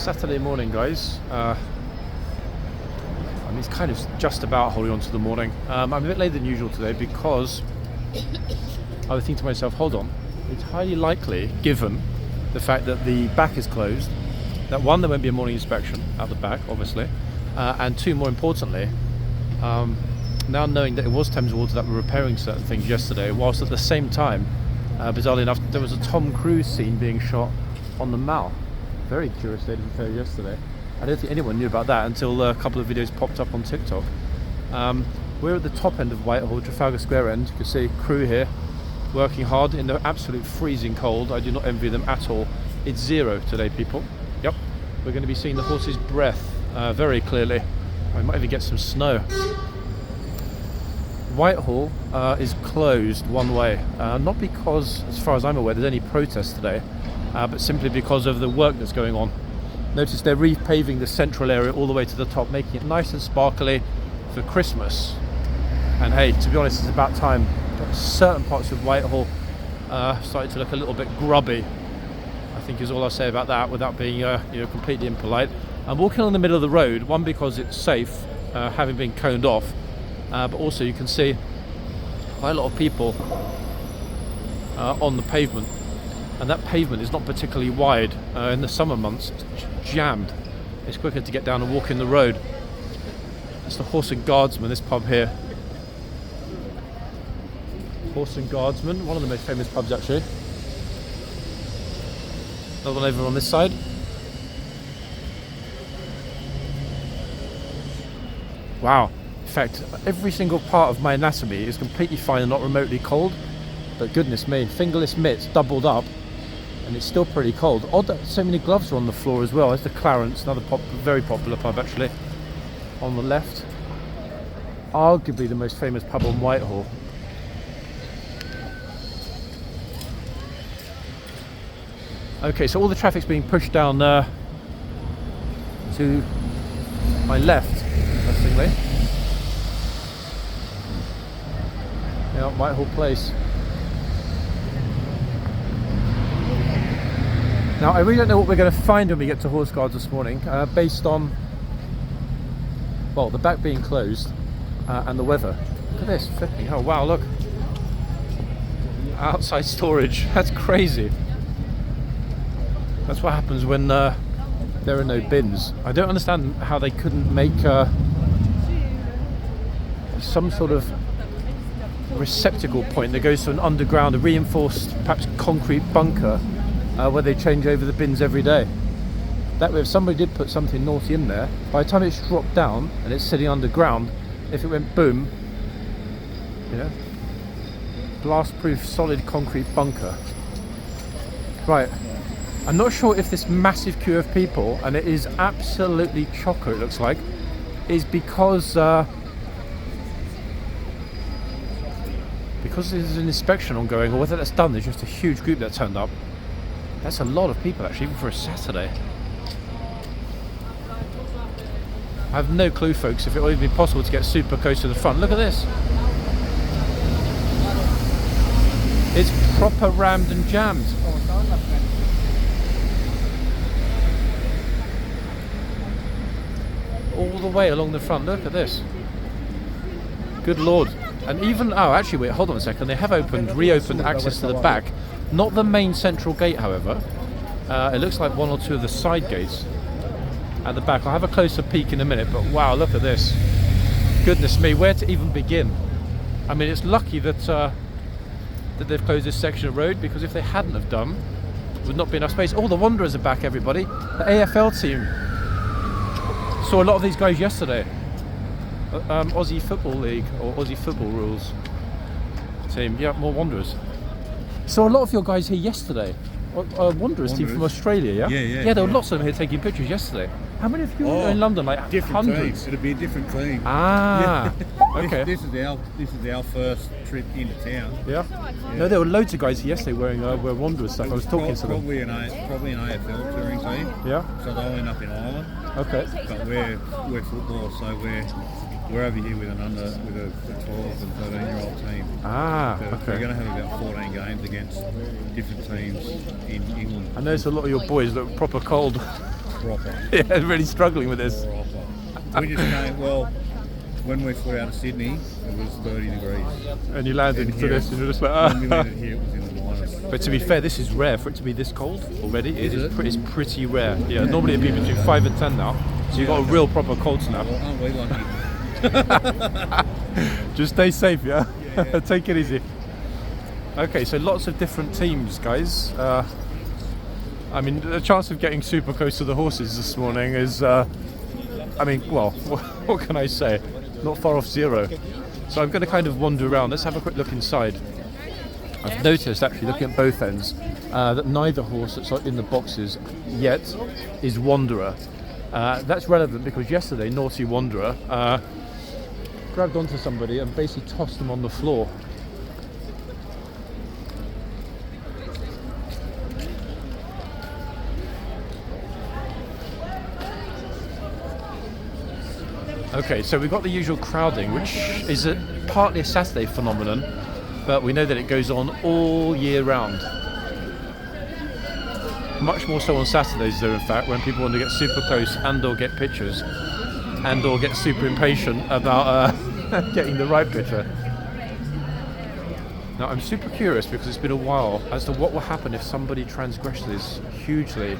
Saturday morning, guys. It's kind of just about holding on to the morning. I'm a bit later than usual today because I was thinking to myself, hold on, it's highly likely, given the fact that the back is closed, that one, there won't be a morning inspection at the back, obviously, and two, more importantly, now knowing that it was Thames Water that were repairing certain things yesterday, whilst at the same time, bizarrely enough, there was a Tom Cruise scene being shot on the Mall. Very curious state of affairs yesterday. I don't think anyone knew about that until a couple of videos popped up on TikTok. We're at the top end of Whitehall, Trafalgar Square end. You can see crew here working hard in the absolute freezing cold. I do not envy them at all. It's 0 today, people. Yep, we're going to be seeing the horse's breath very clearly. I might even get some snow. Whitehall is closed one way, not because, as far as I'm aware, there's any protest today, but simply because of the work that's going on. Notice they're repaving the central area all the way to the top, making it nice and sparkly for Christmas. And hey, to be honest, it's about time. Certain parts of Whitehall started to look a little bit grubby, I think is all I'll say about that, without being completely impolite. I'm walking along the middle of the road, one because it's safe, having been coned off, but also you can see quite a lot of people on the pavement. And that pavement is not particularly wide. In the summer months, it's jammed. It's quicker to get down and walk in the road. It's the Horse and Guardsman, this pub here. Horse and Guardsman, one of the most famous pubs actually. Another one over on this side. Wow. In fact, every single part of my anatomy is completely fine and not remotely cold. But goodness me, fingerless mitts doubled up. And it's still pretty cold. Odd that so many gloves are on the floor as well. There's the Clarence, another very popular pub actually, on the left. Arguably the most famous pub on Whitehall. Okay, so all the traffic's being pushed down to my left, interestingly. Yeah, Whitehall Place. Now, I really don't know what we're going to find when we get to Horse Guards this morning, based on, well, the back being closed and the weather. Look at this, flipping, oh wow, look. Outside storage, that's crazy. That's what happens when there are no bins. I don't understand how they couldn't make some sort of receptacle point that goes to an underground, a reinforced, perhaps concrete bunker, where they change over the bins every day. That way, if somebody did put something naughty in there, by the time it's dropped down and it's sitting underground, if it went boom, blast-proof solid concrete bunker. Right, I'm not sure if this massive queue of people, and it is absolutely chocker, it looks like, is because there's an inspection ongoing, or whether that's done. There's just a huge group that turned up. That's a lot of people actually, even for a Saturday. I have no clue, folks, if it would even be possible to get super close to the front. Look at this. It's proper rammed and jammed. All the way along the front, look at this. Good Lord. And even, oh actually wait, hold on a second, they have reopened access to the back. Not the main central gate, however. It looks like one or two of the side gates at the back. I'll have a closer peek in a minute, but wow, look at this. Goodness me, where to even begin? I mean, it's lucky that that they've closed this section of road, because if they hadn't have done, there would not be enough space. Oh, the Wanderers are back, everybody. The AFL team. Saw a lot of these guys yesterday. Aussie Football League, or Aussie Football Rules team. Yeah, more Wanderers. Saw a lot of your guys here yesterday. Wanderers team from Australia, yeah? Yeah, there were lots of them here taking pictures yesterday. How many of you were in London? Like different hundreds? Teams. It'll be a different team. Ah, okay. This is our first trip into town. Yeah. No, there were loads of guys here yesterday wearing Wanderers stuff. I was talking to them. Probably an AFL touring team. Yeah. So they'll end up in Ireland. Okay. But we're football, so we're over here with a 12 and 13-year-old team. Ah, so okay. We're going to have about 14 games against different teams in England. I noticed a lot of your boys look proper cold. Proper. Yeah, really struggling with this. Proper. We just came, well, when we flew out of Sydney, it was 30 degrees. And you landed into this and you're just like, When we landed here, it was in the minus. But to be fair, this is rare for it to be this cold already. Is it? It's pretty rare. Yeah, normally it'd be between 5 and 10 now. So you've got a real proper cold snap. Well, aren't we lucky? Just stay safe, yeah? Yeah. Take it easy. Okay, so lots of different teams, guys. I mean, the chance of getting super close to the horses this morning is, I mean, well, what can I say? Not far off zero. So I'm going to kind of wander around. Let's have a quick look inside. I've noticed, actually, looking at both ends, that neither horse that's in the boxes yet is Wanderer. That's relevant because yesterday, Naughty Wanderer grabbed onto somebody and basically tossed them on the floor. Okay, so we've got the usual crowding, which is partly a Saturday phenomenon, but we know that it goes on all year round. Much more so on Saturdays though, in fact, when people want to get super close and or get pictures and or get super impatient about getting the right picture. Now I'm super curious because it's been a while as to what will happen if somebody transgresses hugely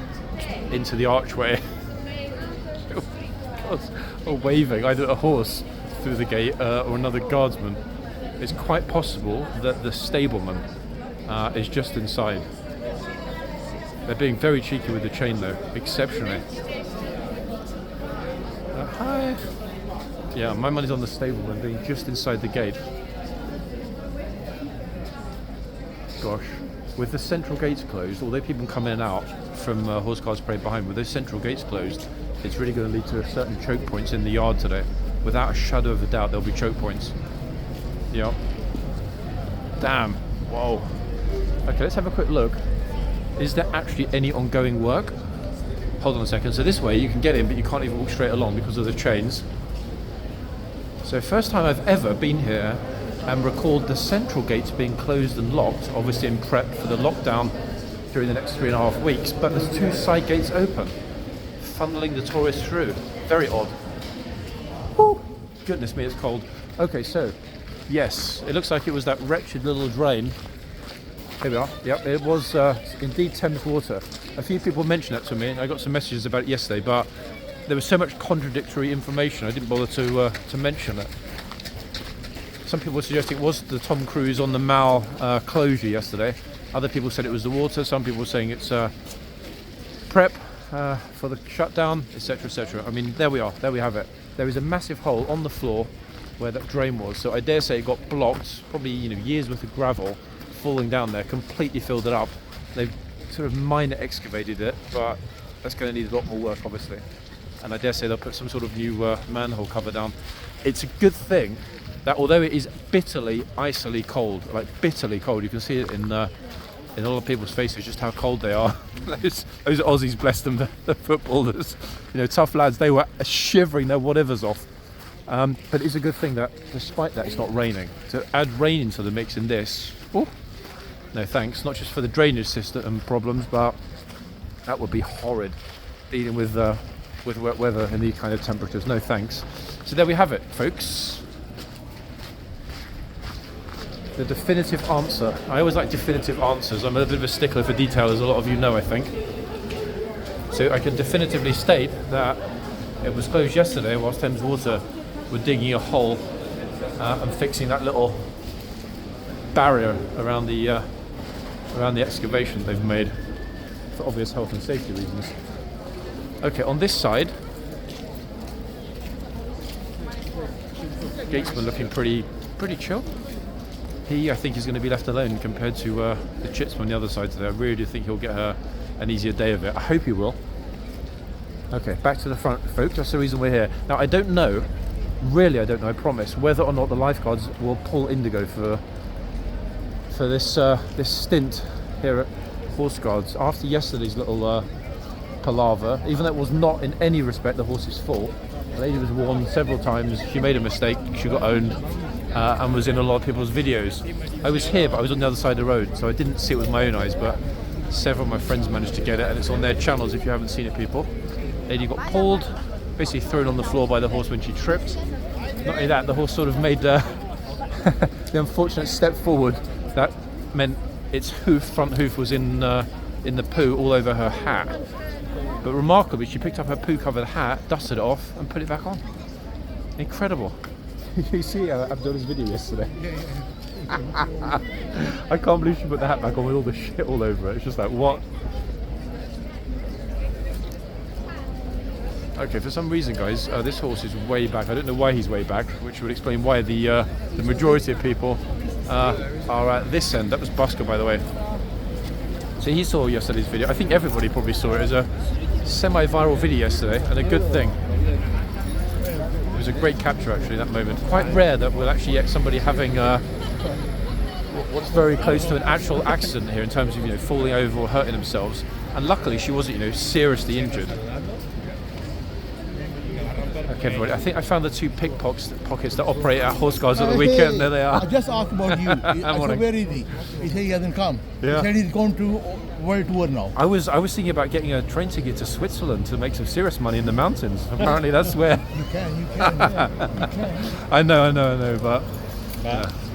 into the archway. Or waving either a horse through the gate or another guardsman. It's quite possible that the stableman is just inside. They're being very cheeky with the chain though, exceptionally. Hi. Yeah, my money's on the stableman being just inside the gate. Gosh, with the central gates closed, although people come in and out from horseguardsparade behind, with those central gates closed, it's really going to lead to certain choke points in the yard today. Without a shadow of a doubt, there'll be choke points. Yep. Damn. Whoa. Okay, let's have a quick look. Is there actually any ongoing work? Hold on a second. So this way you can get in, but you can't even walk straight along because of the chains. So first time I've ever been here and recalled the central gates being closed and locked, obviously in prep for the lockdown during the next 3.5 weeks, but there's 2 side gates open, funneling the tourists through. Very odd. Woo. Goodness me, it's cold. Okay, so, yes, it looks like it was that wretched little drain. Here we are. Yep, it was indeed Thames water. A few people mentioned that to me, and I got some messages about it yesterday, but there was so much contradictory information, I didn't bother to mention it. Some people were suggesting it was the Tom Cruise on the Mall closure yesterday. Other people said it was the water. Some people were saying it's prep for the shutdown, etc., etc. I mean, there we are. There we have it. There is a massive hole on the floor where that drain was. So I dare say it got blocked. Probably years worth of gravel falling down there, completely filled it up. They've sort of minor excavated it, but that's going to need a lot more work, obviously. And I dare say they'll put some sort of new manhole cover down. It's a good thing that although it is bitterly, icily cold, like bitterly cold, you can see it in a lot of people's faces just how cold they are. those Aussies, bless them, the footballers, tough lads, they were shivering their whatevers off. But it's a good thing that despite that it's not raining. To add rain into the mix in this, no thanks, not just for the drainage system problems, but that would be horrid, dealing with wet weather and these kind of temperatures. No thanks. So there we have it, folks. The definitive answer. I always like definitive answers. I'm a bit of a stickler for detail, as a lot of you know, I think. So I can definitively state that it was closed yesterday whilst Thames Water were digging a hole and fixing that little barrier around the excavation they've made for obvious health and safety reasons. Okay, on this side, gatesman looking pretty chill. He, I think, is going to be left alone compared to the chitsman on the other side today. I really do think he'll get an easier day of it. I hope he will. Okay, back to the front, folks. That's the reason we're here. Now, I don't know, really I don't know, I promise, whether or not the lifeguards will pull Indigo for this stint here at Horseguards. After yesterday's little palaver, even though it was not in any respect the horse's fault, the lady was warned several times, she made a mistake, she got owned, and was in a lot of people's videos. I was here, but I was on the other side of the road, so I didn't see it with my own eyes, but several of my friends managed to get it, and it's on their channels if you haven't seen it, people. Lady got pulled, basically thrown on the floor by the horse when she tripped. Not only that, the horse sort of made the unfortunate step forward that meant its front hoof was in the poo all over her hat. But remarkably, she picked up her poo-covered hat, dusted it off, and put it back on. Incredible. You see Abdullah's video yesterday? I can't believe she put the hat back on with all the shit all over it. It's just like, what? Okay, for some reason, guys, this horse is way back. I don't know why he's way back, which would explain why the majority of people are at this end. That was Busker, by the way. So he saw yesterday's video. I think everybody probably saw it. It was a semi-viral video yesterday, and a good thing. It was a great capture, actually, that moment. Quite rare that we'll actually get somebody having what's very close to an actual accident here in terms of, falling over or hurting themselves. And luckily, she wasn't, seriously injured. Okay, everybody, I think I found the two pickpockets that operate at horseguards at the weekend. There they are. I just asked about you. I said, where is he? He said he hasn't come. Yeah. He said he's going to world tour now. I was thinking about getting a train ticket to Switzerland to make some serious money in the mountains. Apparently that's where... You can. I know, but...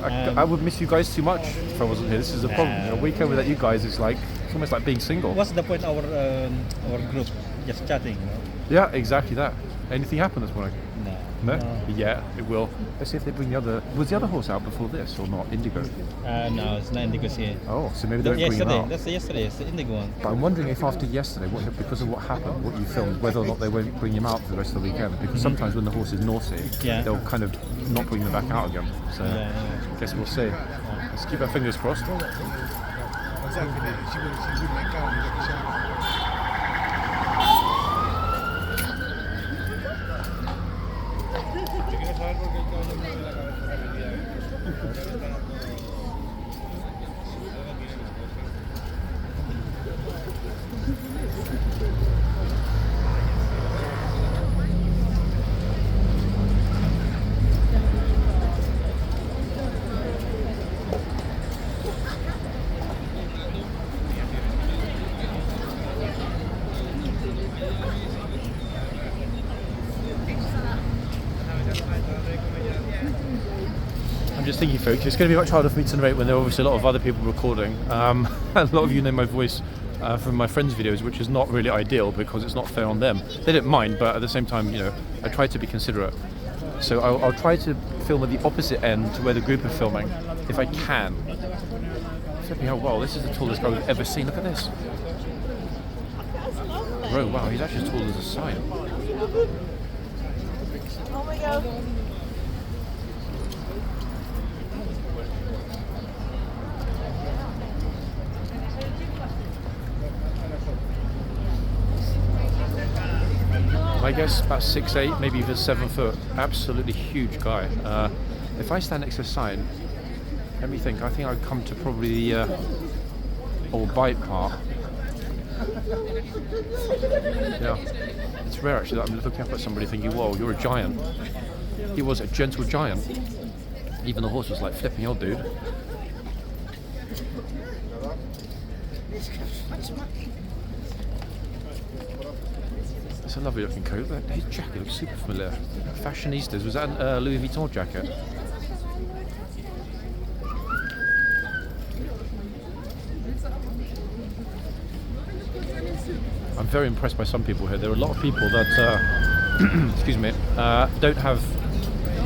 I would miss you guys too much if I wasn't here. This is a problem. A weekend without you guys is like, it's almost like being single. What's the point of our group? Just chatting, no? Yeah, exactly that. Anything happened this morning? No. No? Yeah, it will. Let's see if they bring the other... Was the other horse out before this or not? Indigo? No, it's not Indigo here. Oh, so maybe they don't bring him out. That's yesterday, it's the Indigo one. But I'm wondering if after yesterday, because of what happened, what you filmed, whether or not they won't bring him out for the rest of the weekend. Because sometimes when the horse is naughty, they'll kind of not bring him back out again. So I guess we'll see. Let's keep our fingers crossed. I'm just thinking, folks, it's going to be much harder for me to narrate when there are obviously a lot of other people recording. A lot of you know my voice from my friends' videos, which is not really ideal because it's not fair on them. They don't mind, but at the same time, I try to be considerate. So I'll try to film at the opposite end to where the group are filming, if I can. Flipping out, wow, this is the tallest guy we've ever seen. Look at this. Bro, wow, he's actually as tall as a sign. Oh my god. I guess about 6'8", maybe even 7 foot. Absolutely huge guy. If I stand next to a sign, let me think. I think I'd come to probably the old bite part. Yeah, it's rare actually that I'm looking up at somebody thinking, "Whoa, you're a giant." He was a gentle giant. Even the horse was like, "Flipping hell, dude." It's a lovely looking coat. His jacket looks super familiar. Fashionistas. Was that a Louis Vuitton jacket? I'm very impressed by some people here. There are a lot of people that, excuse me, don't have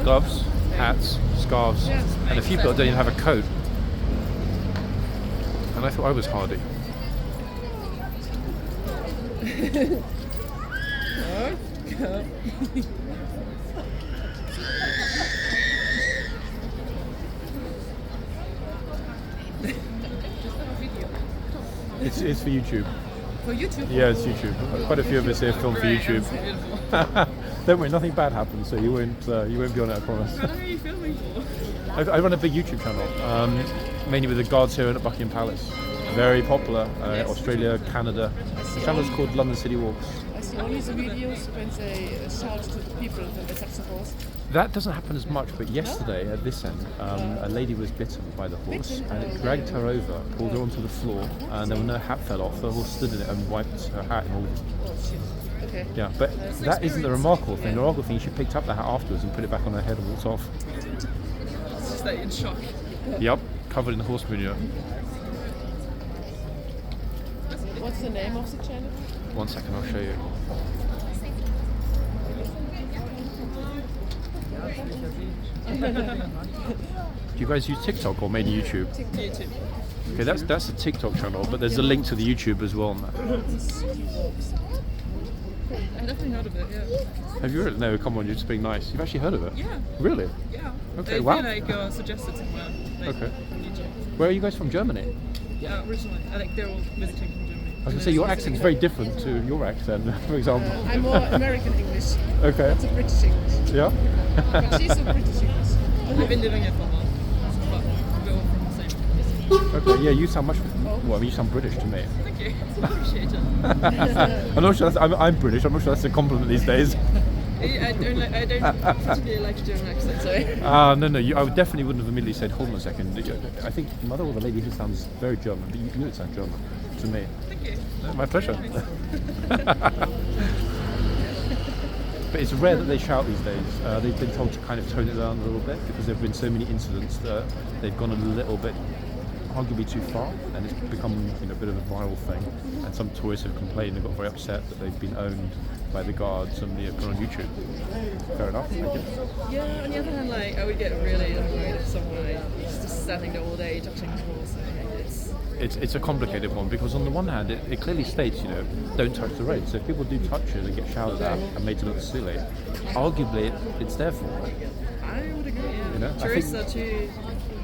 gloves, hats, scarves, and a few people don't even have a coat. And I thought I was hardy. It's for YouTube. For YouTube? Yeah, it's YouTube. Quite a few of us here film for YouTube. Don't worry, nothing bad happens, so you won't be on it, I promise. How long are you filming for? I run a big YouTube channel, mainly with the guards here at Buckingham Palace. Very popular, Australia, Canada. The channel's called London City Walks. only the videos when they shout to the people when they touch the horse. That doesn't happen as much, but yesterday at this end, a lady was bitten by the horse and it dragged her over, pulled her onto the floor, and then when her hat fell off, the horse stood in it and wiped her hat and all this. Oh shit. Okay. Yeah, but that isn't the remarkable thing. The remarkable thing is she picked up the hat afterwards and put it back on her head and walked off. It's just like in shock. Yep, covered in horse manure. What's the name of the channel? 1 second, I'll show you. Do you guys use TikTok or mainly YouTube? YouTube. Okay, that's the TikTok channel, but there's a link to the YouTube as well on that. I've definitely heard of it, yeah. Have you heard it? No, come on, you're just being nice. You've actually heard of it? Yeah. Really? Yeah. Okay, I wow. feel like suggested somewhere. Like, Okay. on YouTube. Where are you guys from? Germany? Yeah, originally. I think they're all visiting from Germany. I was going to say, your accent's very different to your accent, for example. I'm more American English. Okay. That's a British English. Yeah? But she's a British English. I've been living here for a while. But we're all from the same place. Okay, yeah, you sound much, well, I mean, you sound British to me. Thank you. I appreciate it. I'm not sure I'm British, I'm not sure that's a compliment these days. I don't particularly like a German accent, sorry. No, I would definitely wouldn't have immediately said, hold on a second. I think your mother or the lady who sounds very German, but you don't sound German to me. Thank you. My pleasure. But it's rare that they shout these days. They've been told to kind of tone it down a little bit because there have been so many incidents that they've gone a little bit, arguably too far, and it's become a bit of a viral thing. And some tourists have complained and got very upset that they've been owned by the guards and they've gone on YouTube. Fair enough, I guess. Yeah, on the other hand, like, I would get really annoyed if someone is just standing there all day touching the horse. It's a complicated one because on the one hand it clearly states don't touch the rein. So if people do touch it, they get shouted at and made to look silly. Arguably it's their fault. I would agree. Yeah. Tourists are too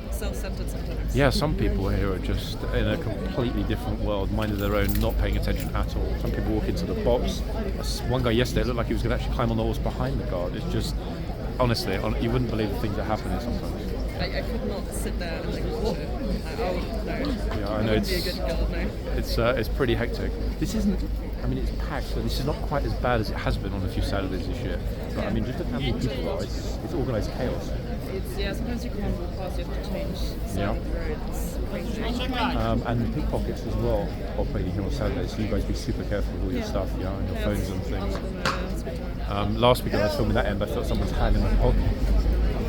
self-centered sometimes. Yeah, some people here are just in a completely different world, mind of their own, not paying attention at all. Some people walk into the box. One guy yesterday looked like he was going to actually climb on the horse behind the guard. It's just, honestly, you wouldn't believe the things that happen here sometimes. I could not sit there and watch it. No. Yeah, I know Be a good guard, no. it's pretty hectic. This isn't. I mean, it's packed, but this is not quite as bad as it has been on a few Saturdays this year. But I mean, just look how many people are. It's organised chaos. Sometimes you can't walk past. You have to change side of the road. It's crazy. And pickpockets as well operating here on Saturdays. So you guys be super careful with all your stuff, and your phones and things. Last week when I was filming that end, I felt someone's hand in my pocket.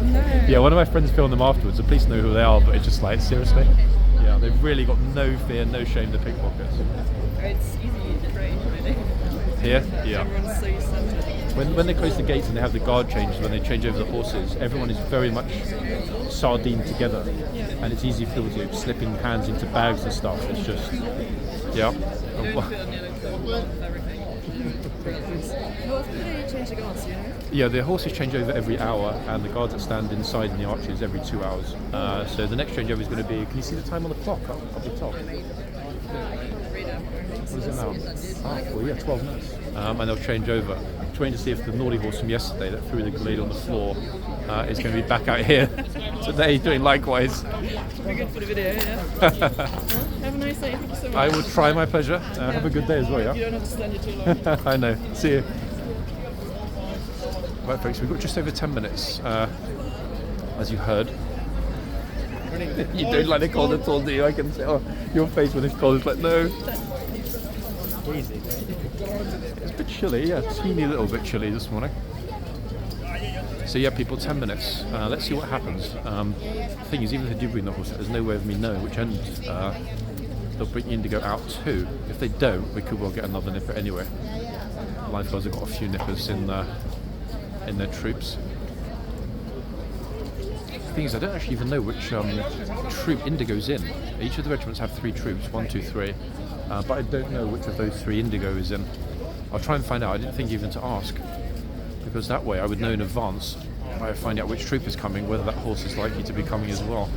No. Yeah, one of my friends filmed them afterwards. The police know who they are, but it's just like, seriously? Yeah, they've really got no fear, no shame, the pickpockets. It's easy to train, really. Here? Yeah. Everyone's so centered. When they close the gates and they have the guard change, when they change over the horses, everyone is very much sardined together. And it's easy for people to slipping hands into bags and stuff. It's just, yeah. Yeah, the horses change over every hour, and the guards that stand inside in the arches every 2 hours. So the next changeover is going to be. Can you see the time on the clock up the top? What is it now? Well, yeah, 12 minutes. And they'll change over. Trying to see if the naughty horse from yesterday that threw the glade on the floor is going to be back out here today doing likewise. Be good for the video, yeah. Have a nice day. Thank you so much. I will try, my pleasure. Have a good day as well, yeah? You don't have to stand here too long. I know. See you. Right, folks, we've got just over 10 minutes, as you heard. You don't like the cold at all, do you? I can see your face when it's cold. It's like, no. It's a bit chilly, yeah, teeny little bit chilly this morning. So yeah, people, 10 minutes. Let's see what happens. The thing is, even if they do bring the horse, there's no way of me knowing which end they'll bring Indigo out to. If they don't, we could well get another nipper anyway. Lifeguards have got a few nippers in their troops. The thing is, I don't actually even know which troop Indigo's in. Each of the regiments have 3 troops, 1, 2, 3. But I don't know which of those 3 Indigo is in. I'll try and find out. I didn't think even to ask, because that way I would know in advance by finding out which troop is coming, whether that horse is likely to be coming as well.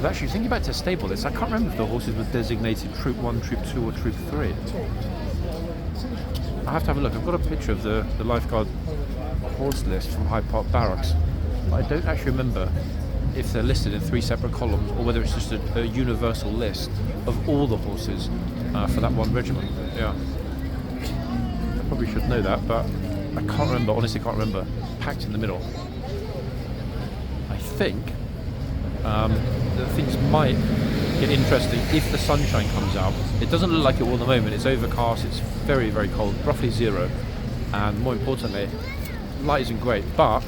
But actually, thinking back to stable list, I can't remember if the horses were designated Troop 1, Troop 2 or Troop 3. I have to have a look. I've got a picture of the lifeguard horse list from Hyde Park Barracks. But I don't actually remember if they're listed in 3 separate columns or whether it's just a universal list of all the horses for that one regiment. Yeah. I probably should know that, but I can't remember, honestly can't remember. Packed in the middle. I think that things might get interesting if the sunshine comes out. It doesn't look like it will at the moment. It's overcast, it's very, very cold, roughly 0. And more importantly, light isn't great, but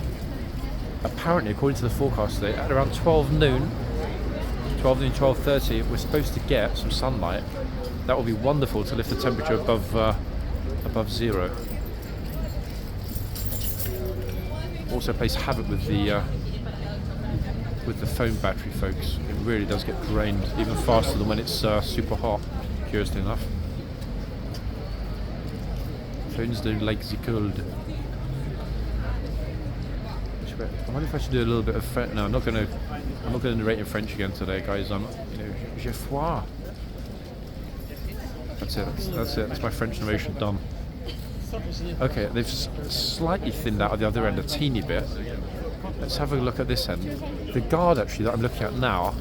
apparently, according to the forecast today, at around 12 noon, 12:30, we're supposed to get some sunlight. That will be wonderful to lift the temperature above 0. Also plays havoc with the phone battery, folks. It really does get drained even faster than when it's super hot, curiously enough. Phones don't like the cold. I wonder if I should do a little bit of French. No, I'm not going to narrate in French again today, guys. J'ai froid. That's it. That's my French narration done. Okay, they've slightly thinned out at the other end a teeny bit. Let's have a look at this end. The guard, actually, that I'm looking at now,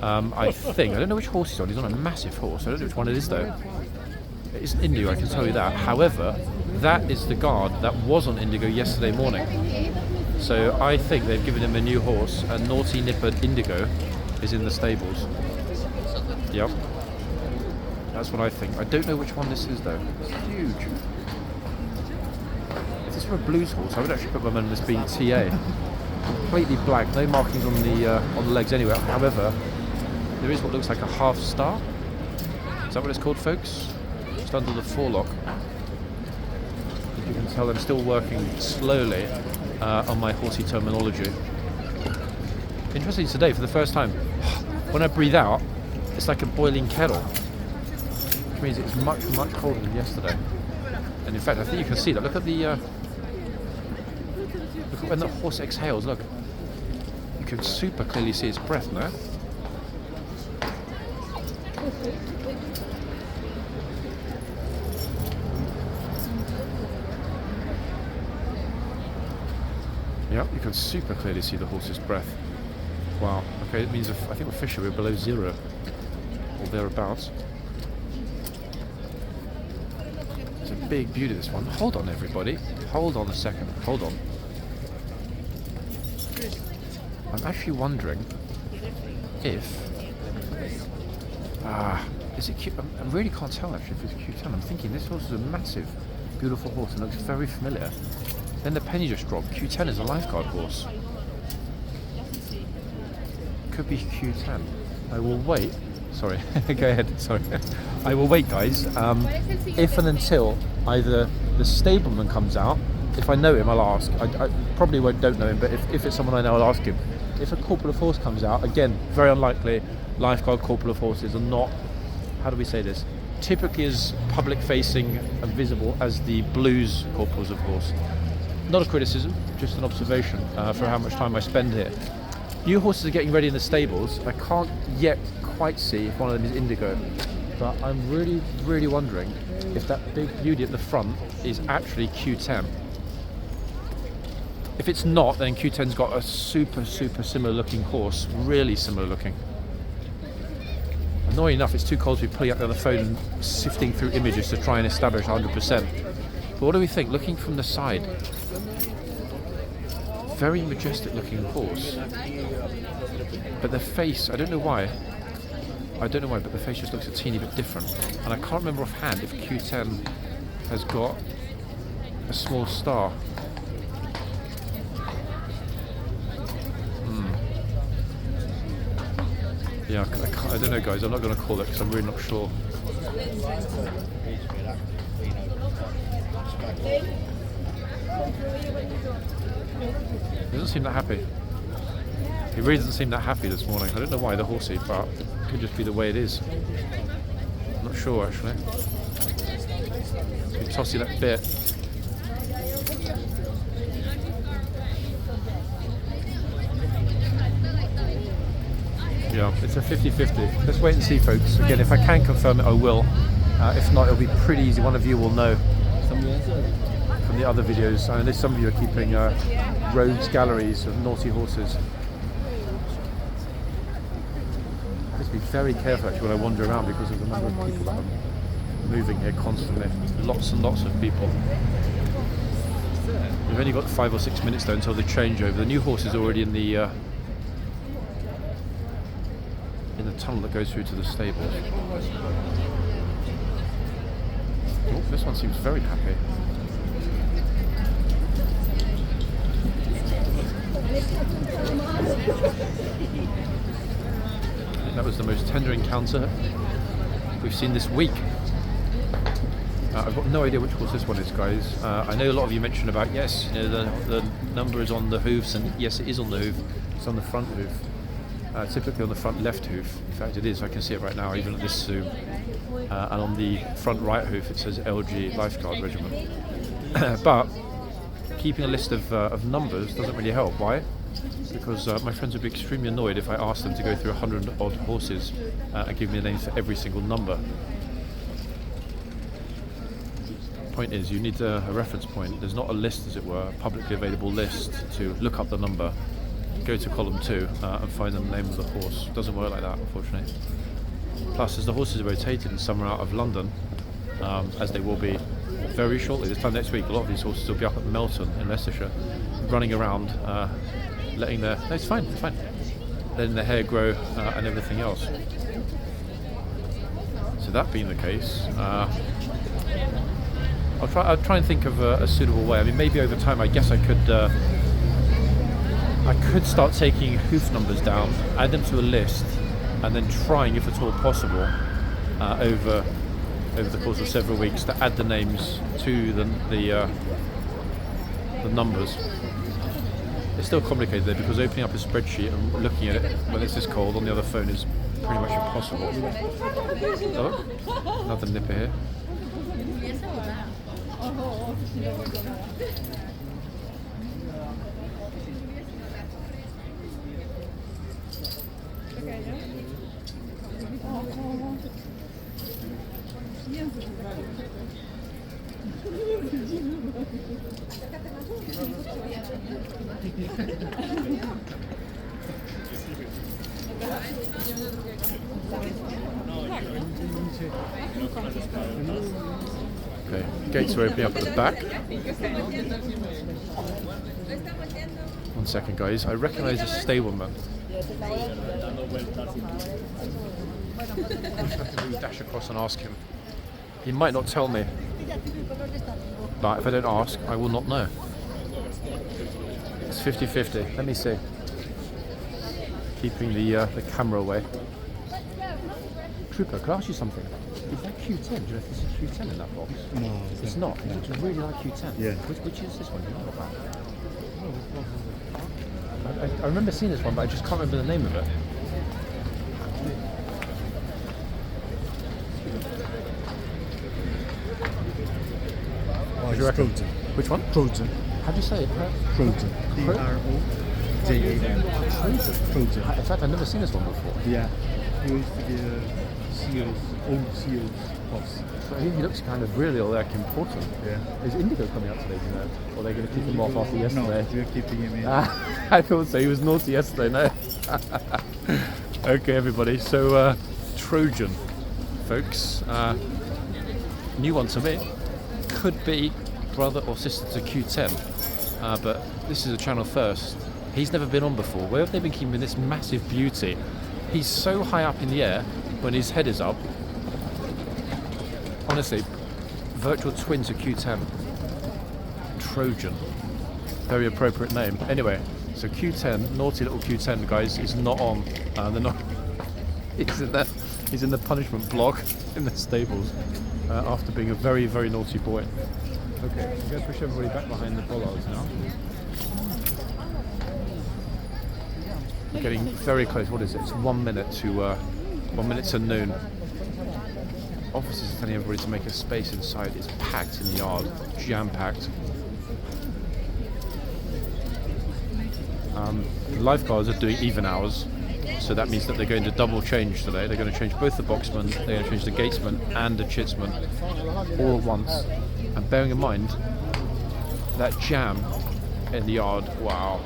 I don't know which horse he's on. He's on a massive horse. I don't know which one it is, though. It isn't Indigo, I can tell you that. However, that is the guard that was on Indigo yesterday morning. So I think they've given him a new horse, and Naughty Nipper Indigo is in the stables. Yep. That's what I think. I don't know which one this is, though. It's huge. If this were a blues horse, I would actually put my man as being TA. Completely black, no markings on the legs anywhere. However, there is what looks like a half star. Is that what it's called, folks? Just under the forelock. As you can tell, I'm still working slowly on my horsey terminology. Interesting today, for the first time, when I breathe out, it's like a boiling kettle, which means it's much, much colder than yesterday. And in fact, I think you can see that. Look at when the horse exhales. Look, you can super clearly see its breath now. Yep, you can super clearly see the horse's breath. Wow. Okay, it means I think officially we're below 0 or thereabouts. It's a big beauty, this one. Hold on, everybody. Hold on a second. Hold on. I'm actually wondering if is it cute? I really can't tell actually if it's Q10. I'm thinking this horse is a massive, beautiful horse and looks very familiar. Then the penny just dropped. Q10 is a lifeguard horse. Could be Q10. I will wait. Sorry, go ahead. Sorry. I will wait, guys. If and until either the stableman comes out. If I know him, I'll ask. I probably don't know him, but if it's someone I know, I'll ask him. If a corporal of horse comes out, again, very unlikely. Lifeguard corporal of horses are not, how do we say this, typically as public-facing and visible as the blues corporals of horse. Not a criticism, just an observation for how much time I spend here. New horses are getting ready in the stables. I can't yet quite see if one of them is Indigo, but I'm really, really wondering if that big beauty at the front is actually Q10. If it's not, then Q10's got a super, super similar looking horse, really similar looking. Annoying enough, it's too cold to be pulling out the other phone and sifting through images to try and establish 100%. But what do we think? Looking from the side, very majestic looking horse. But the face, I don't know why, but the face just looks a teeny bit different. And I can't remember offhand if Q10 has got a small star. Yeah, I don't know, guys. I'm not going to call it because I'm really not sure. He doesn't seem that happy. He really doesn't seem that happy this morning. I don't know why, the horsey, but it could just be the way it is. I'm not sure, actually. You toss you that bit. Yeah, it's a 50-50. Let's wait and see, folks. Again, if I can confirm it, I will. If not, it'll be pretty easy. One of you will know from the other videos. I know some of you are keeping rogues galleries of naughty horses. to be very careful actually when I wander around because of the number of people that are moving here constantly. Lots and lots of people. We've only got 5 or 6 minutes though until the changeover. The new horse is already in the tunnel that goes through to the stables. Oh, this one seems very happy. That was the most tender encounter we've seen this week. I've got no idea which horse this one is, guys. I know a lot of you mentioned about, yes, you know, the number is on the hooves, and yes, it is on the hoof. It's on the front hoof. Typically on the front left hoof. In fact, it is. I can see it right now, even at this zoom. And on the front right hoof, it says LG Lifeguard Regiment. But keeping a list of numbers doesn't really help. Why? Because my friends would be extremely annoyed if I asked them to go through 100 odd horses and give me the names for every single number. Point is, you need a reference point. There's not a list, as it were, a publicly available list to look up the number, go to column 2 and find the name of the horse. It doesn't work like that, unfortunately. Plus, as the horses are rotated and some are out of London, as they will be very shortly, this time next week, a lot of these horses will be up at Melton in Leicestershire, running around, letting their... No, it's fine, letting their hair grow and everything else. So that being the case, I'll try and think of a suitable way. I mean, maybe over time, I guess I could start taking hoof numbers down, add them to a list, and then trying, if at all possible, over the course of several weeks, to add the names to the numbers. It's still complicated though, because opening up a spreadsheet and looking at it when it's this cold on the other phone is pretty much impossible. Oh, another nipper here. Okay, gates are opening up at the back. 1 second, guys. I recognise this stableman. I'm dash across and ask him. He might not tell me, but if I don't ask, I will not know. It's 50-50. Let me see. Keeping the camera away. Trooper, could I ask you something? Is that Q10? Do you know if this is Q10 in that box? No, it's not. It looks really like Q10. Yeah. Which is this one? Do you know about that? I remember seeing this one, but I just can't remember the name of it. What do you reckon? Trojan. Which one? Trojan. How do you say it? Trojan. T-R-O-J-A-N. Trojan. In fact, I've never seen this one before. Yeah. He used to be a old Seals horse. So he looks kind of really like important. Yeah. Is Indigo coming up today, do you know? Or are they going to keep him off after yesterday? No, we're keeping him in. I thought so. He was naughty yesterday, no? Okay, everybody. So, Trojan, folks. New one to me. Could be brother or sister to Q10. But this is a channel first. He's never been on before. Where have they been keeping this massive beauty? He's so high up in the air when his head is up. Honestly, virtual twin to Q10. Trojan. Very appropriate name. Anyway, so Q10, naughty little Q10, guys, is not on. They're not. He's in the punishment block in the stables after being a very, very naughty boy. Okay, I'm going to push everybody back behind the bollards now. We're getting very close. What is it? It's 1 minute to 1 minute to noon. Officers are telling everybody to make a space inside. It's packed in the yard, jam-packed. The lifeguards are doing even hours, so that means that they're going to double change today. They're going to change both the boxmen, they're going to change the gatesman and the chitsman all at once. And bearing in mind that jam in the yard, wow.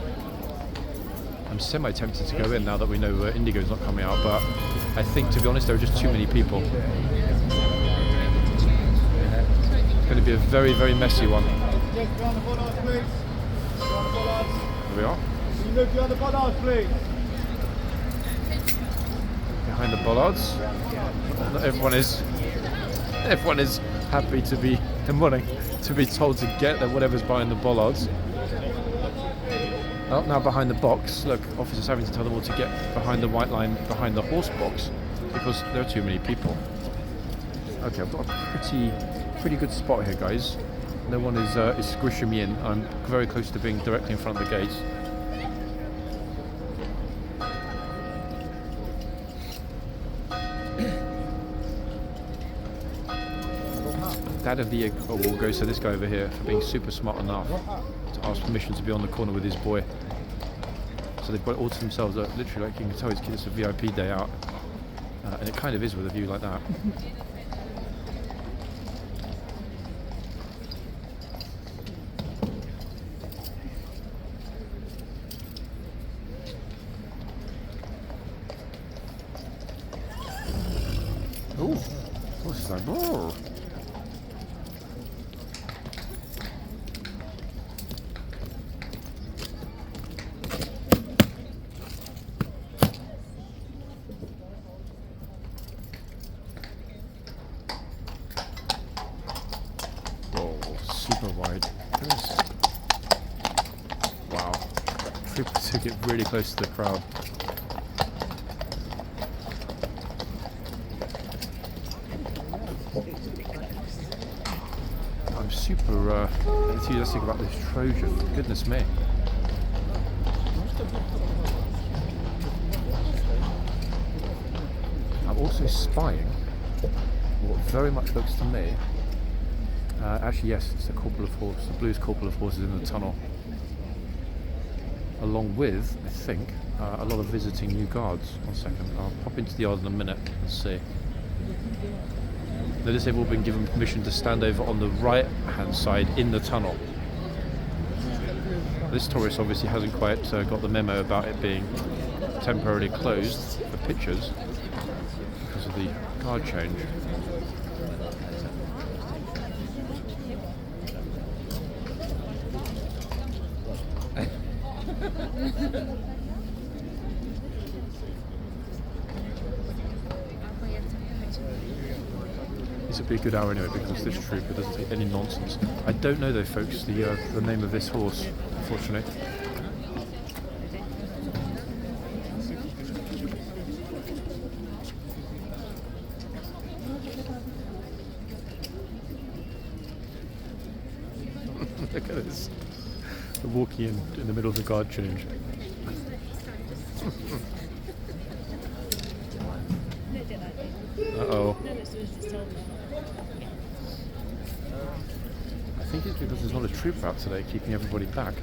I'm semi-tempted to go in now that we know Indigo's not coming out, but I think, to be honest, there are just too many people. It's going to be a very, very messy one. Here we are. Behind the bollards. Not everyone is happy to be told to get there, whatever's behind the bollards. Oh, now behind the box. Look, officers having to tell them all to get behind the white line, behind the horse box, because there are too many people. Okay, I've got a pretty good spot here, guys. No one is squishing me in. I'm very close to being directly in front of the gates. Dad of the year award goes to this guy over here for being super smart enough to ask permission to be on the corner with his boy. So they've got it all to themselves. Literally, like you can tell, his kid, it's a VIP day out, and it kind of is with a view like that. Ooh, what's this like? Oh. Super wide. Wow. Trooper took it really close to the crowd. I'm super enthusiastic about this Trojan. Goodness me. I'm also spying what very much looks to me. Actually, yes, it's the blues corporal of horses in the tunnel. Along with, I think, a lot of visiting new guards. 1 second, I'll pop into the yard in a minute and see. Notice they've all been given permission to stand over on the right hand side in the tunnel. This tourist obviously hasn't quite got the memo about it being temporarily closed for pictures because of the guard change. This would be a good hour anyway because this trooper doesn't take any nonsense. I don't know though, folks, the name of this horse, unfortunately. Look at this. They're walking in the middle of the guard change. Uh-oh. I think it's because there's not a trooper out today keeping everybody back.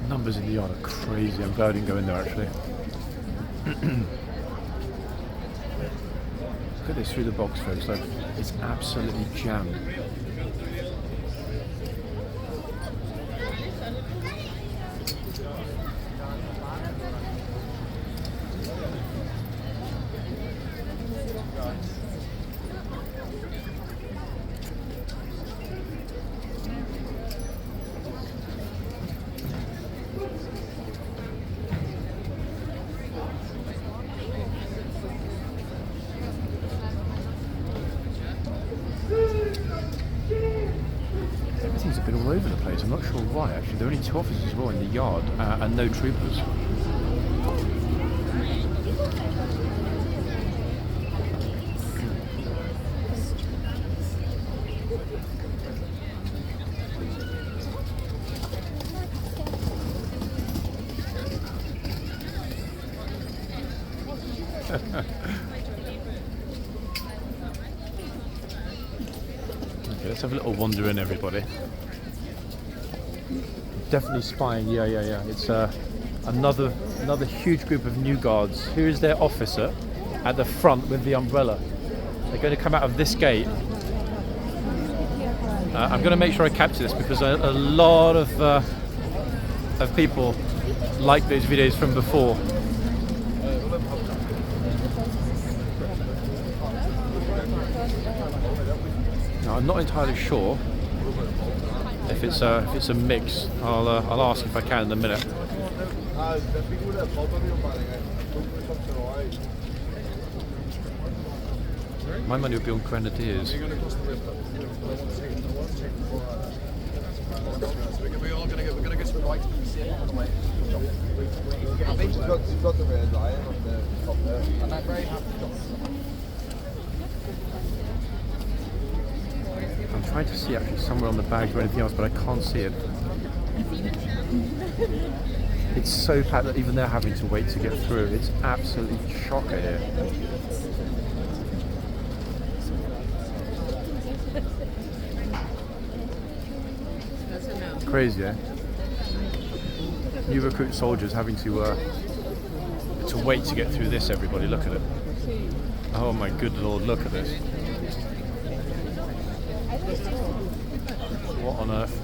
Numbers in the yard are crazy. I'm glad I didn't go in there actually. Look at this through the box, folks. Like, it's absolutely jammed. Everything's a bit all over the place. I'm not sure why actually. There are only 2 officers as well in the yard and no troopers. let's have a little wander in, everybody. Definitely spying. Yeah. It's another huge group of new guards. Here is their officer at the front with the umbrella. They're going to come out of this gate. I'm going to make sure I capture this because a lot of people like those videos from before. Now, I'm not entirely sure if it's a mix. I'll ask if I can in a minute. My money would be on grenadiers. We're gonna get some right to the city on the way. I think you've got the red lion on the top there. And I'm very happy. I'm trying to see actually somewhere on the bags or anything else, but I can't see it. It's so packed that even they're having to wait to get through. It's absolutely chocker here. Crazy, eh? New recruit soldiers having to wait to get through this. Everybody, look at it. Oh my good lord, look at this. What on earth?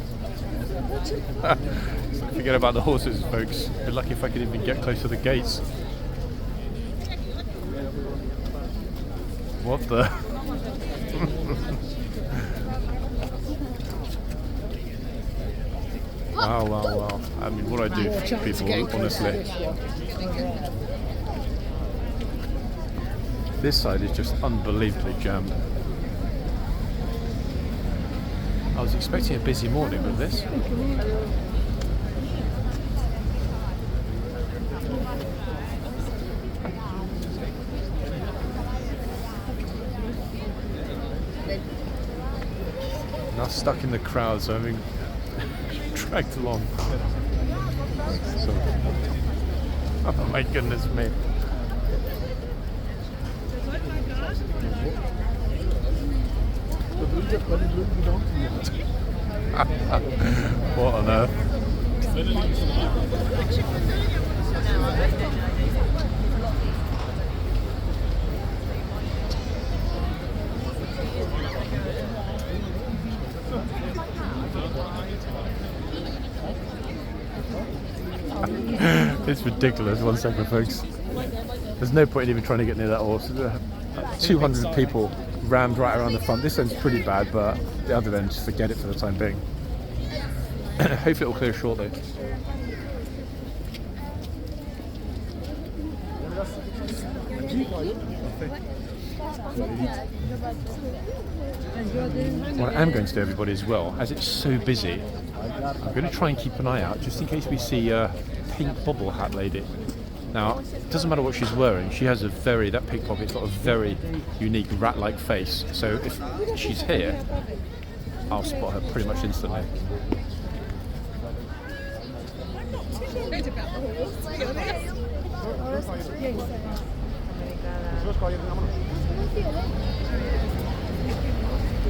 Forget about the horses, folks. Be lucky if I could even get close to the gates. What the? Wow. I mean, what I do for people, honestly. This side is just unbelievably jammed. I was expecting a busy morning with this. Now stuck in the crowd, so I'm being dragged along. So, oh my goodness me. What on earth? It's ridiculous. 1 second, folks. There's no point in even trying to get near that horse. 200 people rammed right around the front. This end's pretty bad, but the other end, just forget it for the time being. Hopefully it'll clear shortly. What I am going to do, everybody, as well, as it's so busy, I'm going to try and keep an eye out just in case we see a pink bobble hat lady. Now, it doesn't matter what she's wearing, she has that pickpocket's got a very unique rat-like face, so if she's here, I'll spot her pretty much instantly.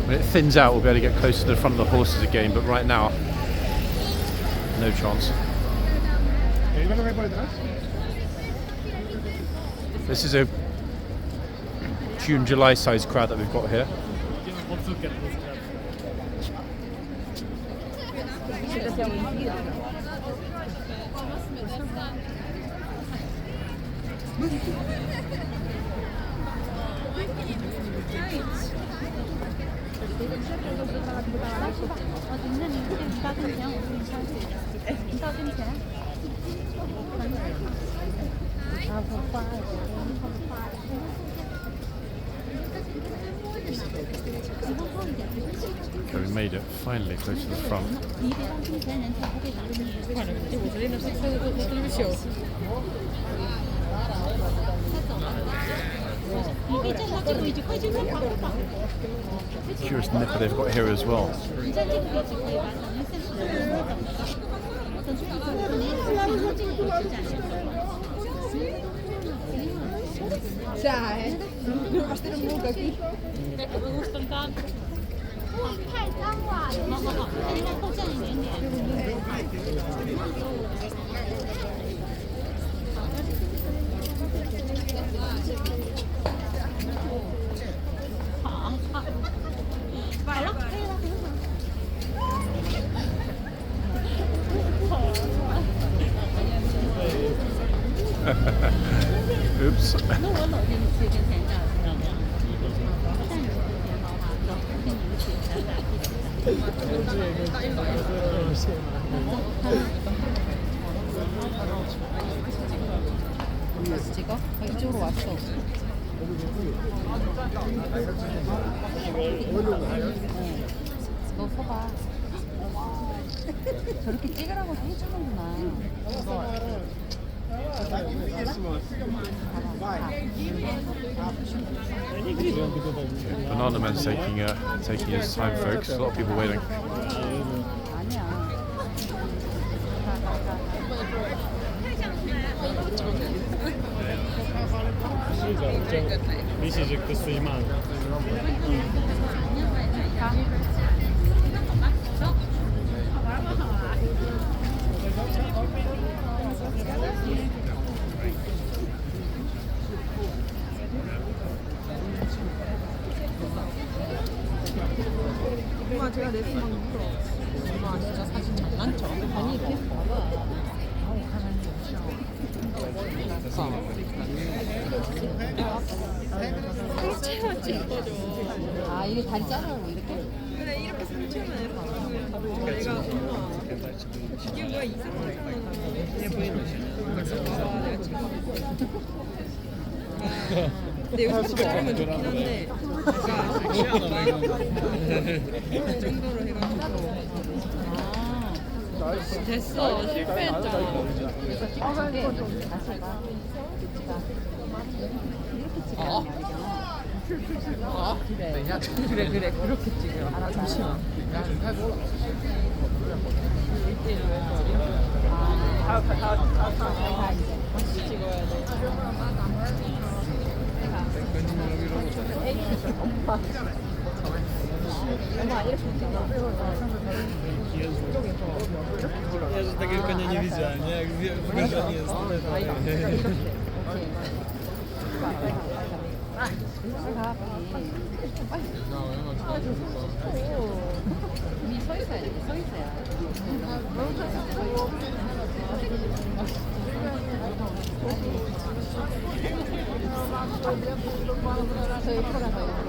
When it thins out, we'll be able to get closer to the front of the horses again, but right now, no chance. This is a June, July size crowd that we've got here. Okay, we made it finally close to the front. Curious nipper they've got here as well. 다시 찍어? 이쪽으로 왔어. 너 서봐. 저렇게 찍으라고 해주는구나. Banana Man's taking his time, folks. A lot of people waiting. 아니야. Myślisz, że ktoś coś ma. 엄마 제가 내 수만 물어. 엄마 진짜 사진 장난쳐. 아니 계속 봐봐. 상체만 찍어줘. 아, 이게 다리 자르라고 이렇게? 그래 이렇게 상체만 해봐. 내가 엄마 이게 뭐야 이상하잖아. 봐봐 내가 찍어. 근데 여기서 찍으면 좋긴 한데 이 정도로 해가지고 됐어 실패했잖아. 다시 해봐. 이렇게 찍어. 그래 그렇게 찍어. 알았어. 잠시만. Ja, że takiego konia nie widziałem, nie? Jak wiesz, że nie jest. 니 서 있어야 돼. 서 있어야. 저 옆으로 가서 옆으로.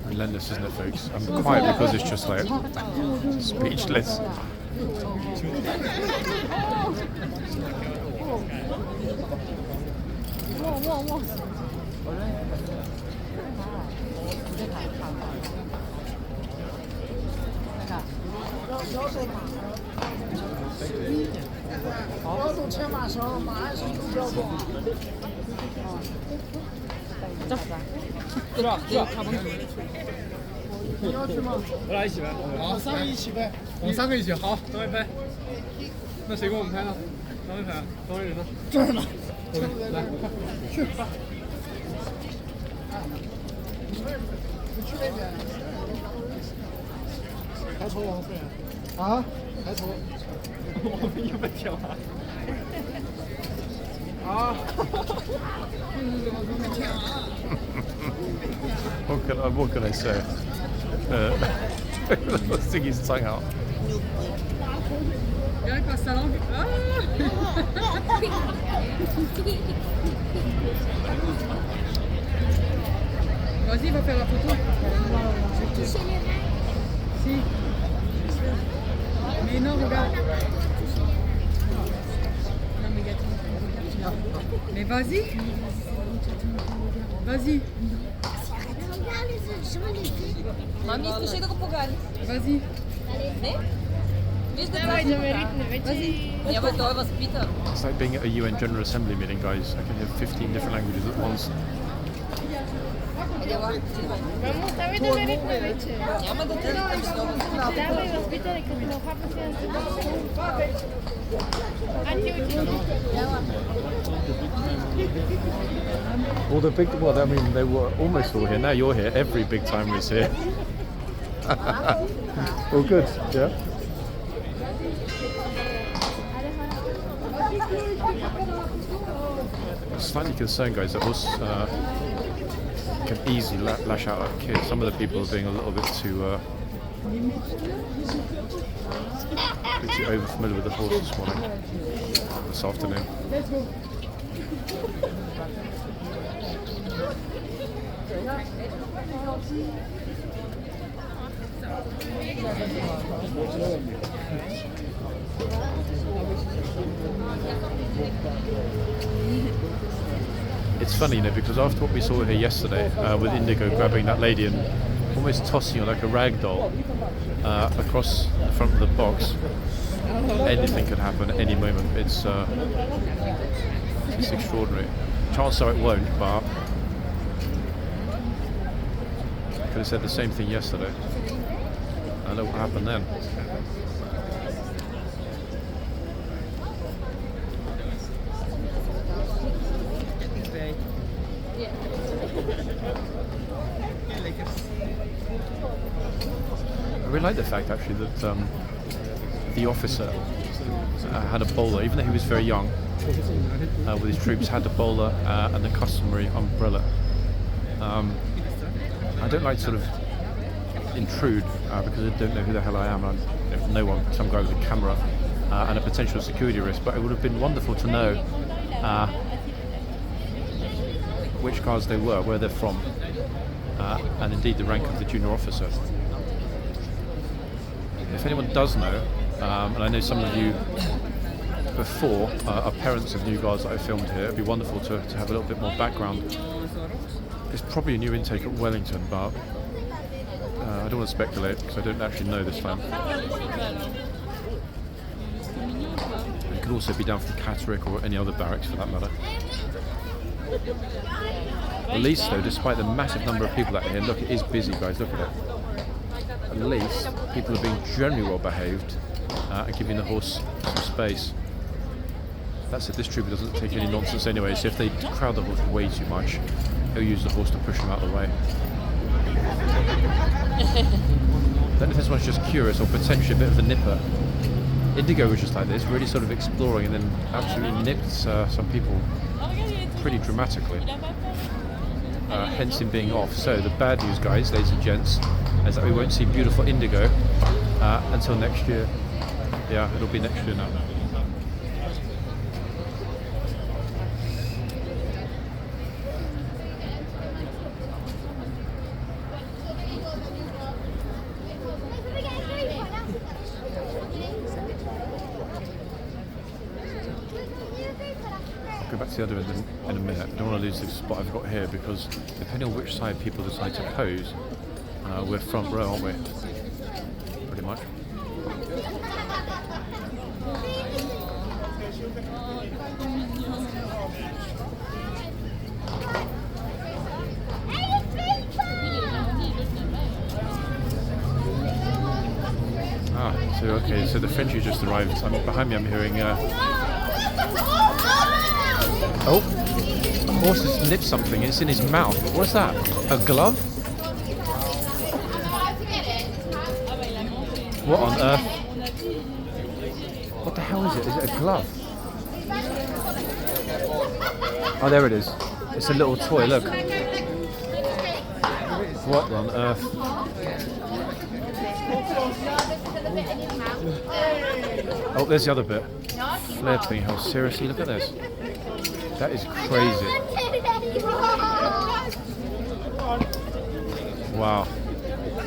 Relentless, isn't it, folks? I'm quiet because it's just like speechless. 어머. 들어와 가방. 我俩一起拍。好，三个一起拍。我们三个一起，好，等会拍。那谁给我们拍呢？等会拍，等会人呢？这儿呢。来，去。你去那边。抬头王夫人。啊？抬头。我们又被挑了。啊！ What can I say? Stick his tongue out. Viens avec ma salon. Vas-y, va faire la photo. Si. Mais non, regarde. Non, mais gâteau. Mais vas-y. Vas-y. Маме, спеши да го поганиш. Vas-y. Не? Вижда Vas-y. Няма, той е възпитан. It's like being at a UN General Assembly meeting, guys. I can hear 15 different languages at once. Мамо, ставай да ме ритна вече. Няма да те ритам, що Давай възпитане, като на папа си Анти отиди. All the big, well, I mean, they were almost all here. Now you're here. Every big timer is here. All good, yeah? I'm slightly concerned, guys, that horse can easily lash out at kids. Some of the people are being a little bit too over familiar with the horse this afternoon. It's funny, because after what we saw here yesterday, with Indigo grabbing that lady and almost tossing her like a rag doll across the front of the box, anything could happen at any moment. It's extraordinary. Chances are it won't, but I could have said the same thing yesterday. I know what happened then. I really like the fact actually that the officer had a bowler, even though he was very young, with his troops, had the bowler and the customary umbrella. I don't like to sort of intrude because I don't know who the hell I am. I'm no one, some guy with a camera and a potential security risk, but it would have been wonderful to know which guards they were, where they're from, and indeed the rank of the junior officer. If anyone does know, and I know some of you before are parents of new guards that I filmed here, it'd be wonderful to have a little bit more background. It's probably a new intake at Wellington, but I don't want to speculate because I don't actually know this time. It could also be down from Catterick or any other barracks for that matter. At least though, despite the massive number of people out here, look, it is busy, guys, look at it. At least people are being generally well behaved and giving the horse some space. That's it, this trooper doesn't take any nonsense anyway, so if they crowd the horse way too much, he'll use the horse to push him out of the way. Then if this one's just curious or potentially a bit of a nipper, Indigo was just like this, really sort of exploring and then absolutely nipped some people pretty dramatically. Hence him being off. So the bad news, guys, ladies and gents, is that we won't see beautiful Indigo until next year. Yeah, it'll be next year now. I'll go back to the other end in a minute. I don't want to lose the spot I've got here because depending on which side people decide to pose, we're front row, aren't we? Pretty much. So okay, so the Frenchie just arrived. Behind me I'm hearing oh, a horse has nipped something, it's in his mouth. What's that? A glove? What on earth? What the hell is it? Is it a glove? Oh, there it is. It's a little toy, look. What on earth? Oh, there's the other bit. Flared thing, how seriously, look at this. That is crazy. Wow.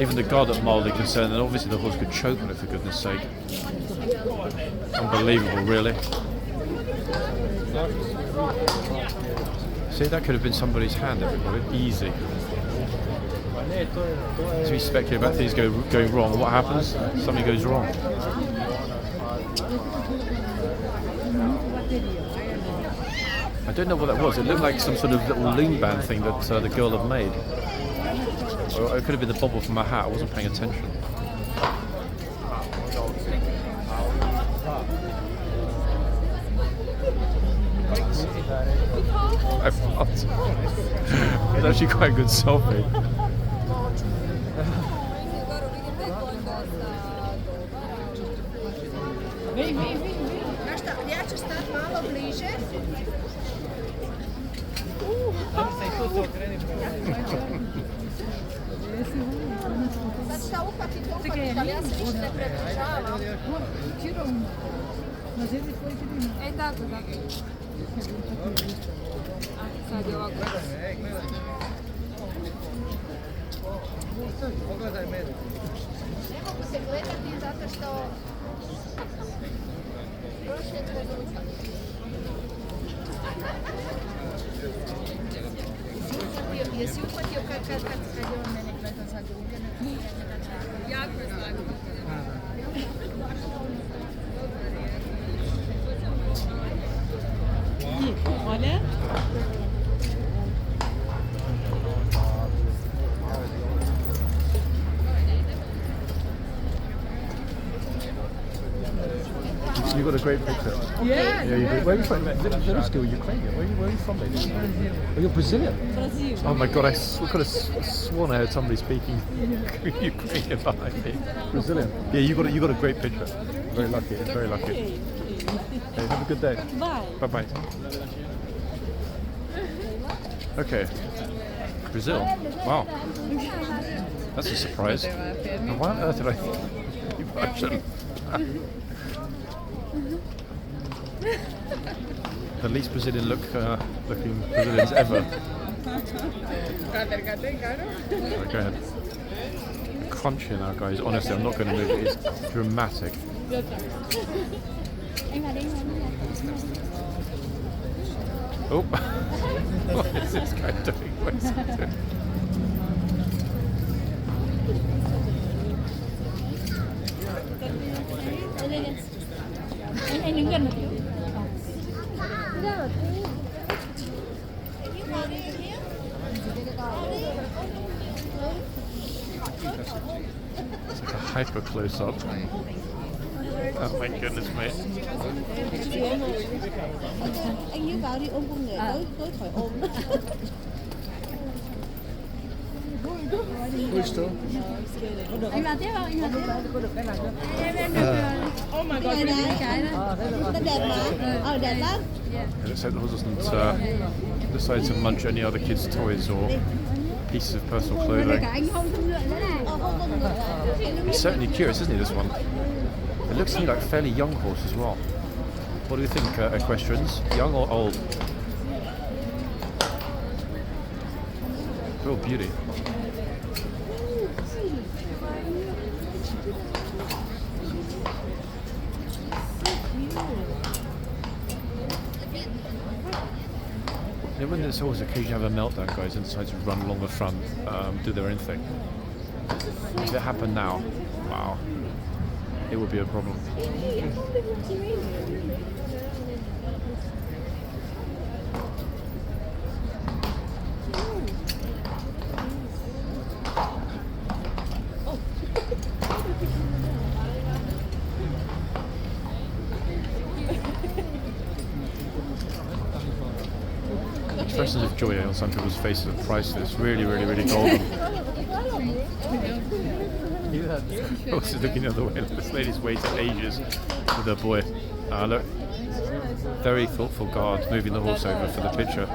Even the guard are mildly concerned, and obviously the horse could choke on it, for goodness sake. Unbelievable, really. See, that could have been somebody's hand, everybody. Easy. So we speculate about things going wrong. What happens? Something goes wrong. I don't know what that was. It looked like some sort of little loom band thing that the girl had made. Or it could have been the bobble from my hat. I wasn't paying attention. I felt. It's actually quite a good selfie. Jesi uhvatio kad je on mene gledao za druge, Jako je slago. Olha. You got a great picture. Yeah. Yeah, you do. Where are you from? Middle school, Ukrainian. Where are you from, lady? Oh, you're Brazilian. Brazil. Oh my God! I could have sworn I heard somebody speaking Ukrainian behind me. Brazilian. Yeah, you got a great picture. Very lucky. Very lucky. Hey, have a good day. Bye. Bye bye. Okay. Brazil. Wow. That's a surprise. And why on earth did I think Russian? The least Brazilian looking Brazilians ever. Sorry, go ahead. Crunchy now, guys. Honestly, I'm not going to move it. It's dramatic. Oh, what is this guy doing? What is he doing? anh đứng gần một tí. It's like a hyper close up. Oh my goodness, mate. Anh nhớ vào đi ôm con người, tối khỏi ôm. Anh vào tiếp không? Anh vào tiếp. Oh my god, cái đó. Nó đẹp mà. Đẹp lắm. And let's hope the horse doesn't decide to munch any other kids' toys or pieces of personal clothing. Anh không thương lượng nữa này. He's certainly curious, isn't he, this one? It looks to me like a fairly young horse as well. What do you think, equestrians? Young or old? Real beauty. You know, when this horse occasionally have a meltdown, guys, and decide to run along the front, do their own thing. If it happened now, wow, it would be a problem. Expressions of joy on some people's faces are priceless. Really, really, really golden. Horse is looking the other way. This lady's waited ages with her boy. Look, very thoughtful guard moving the horse over for the picture.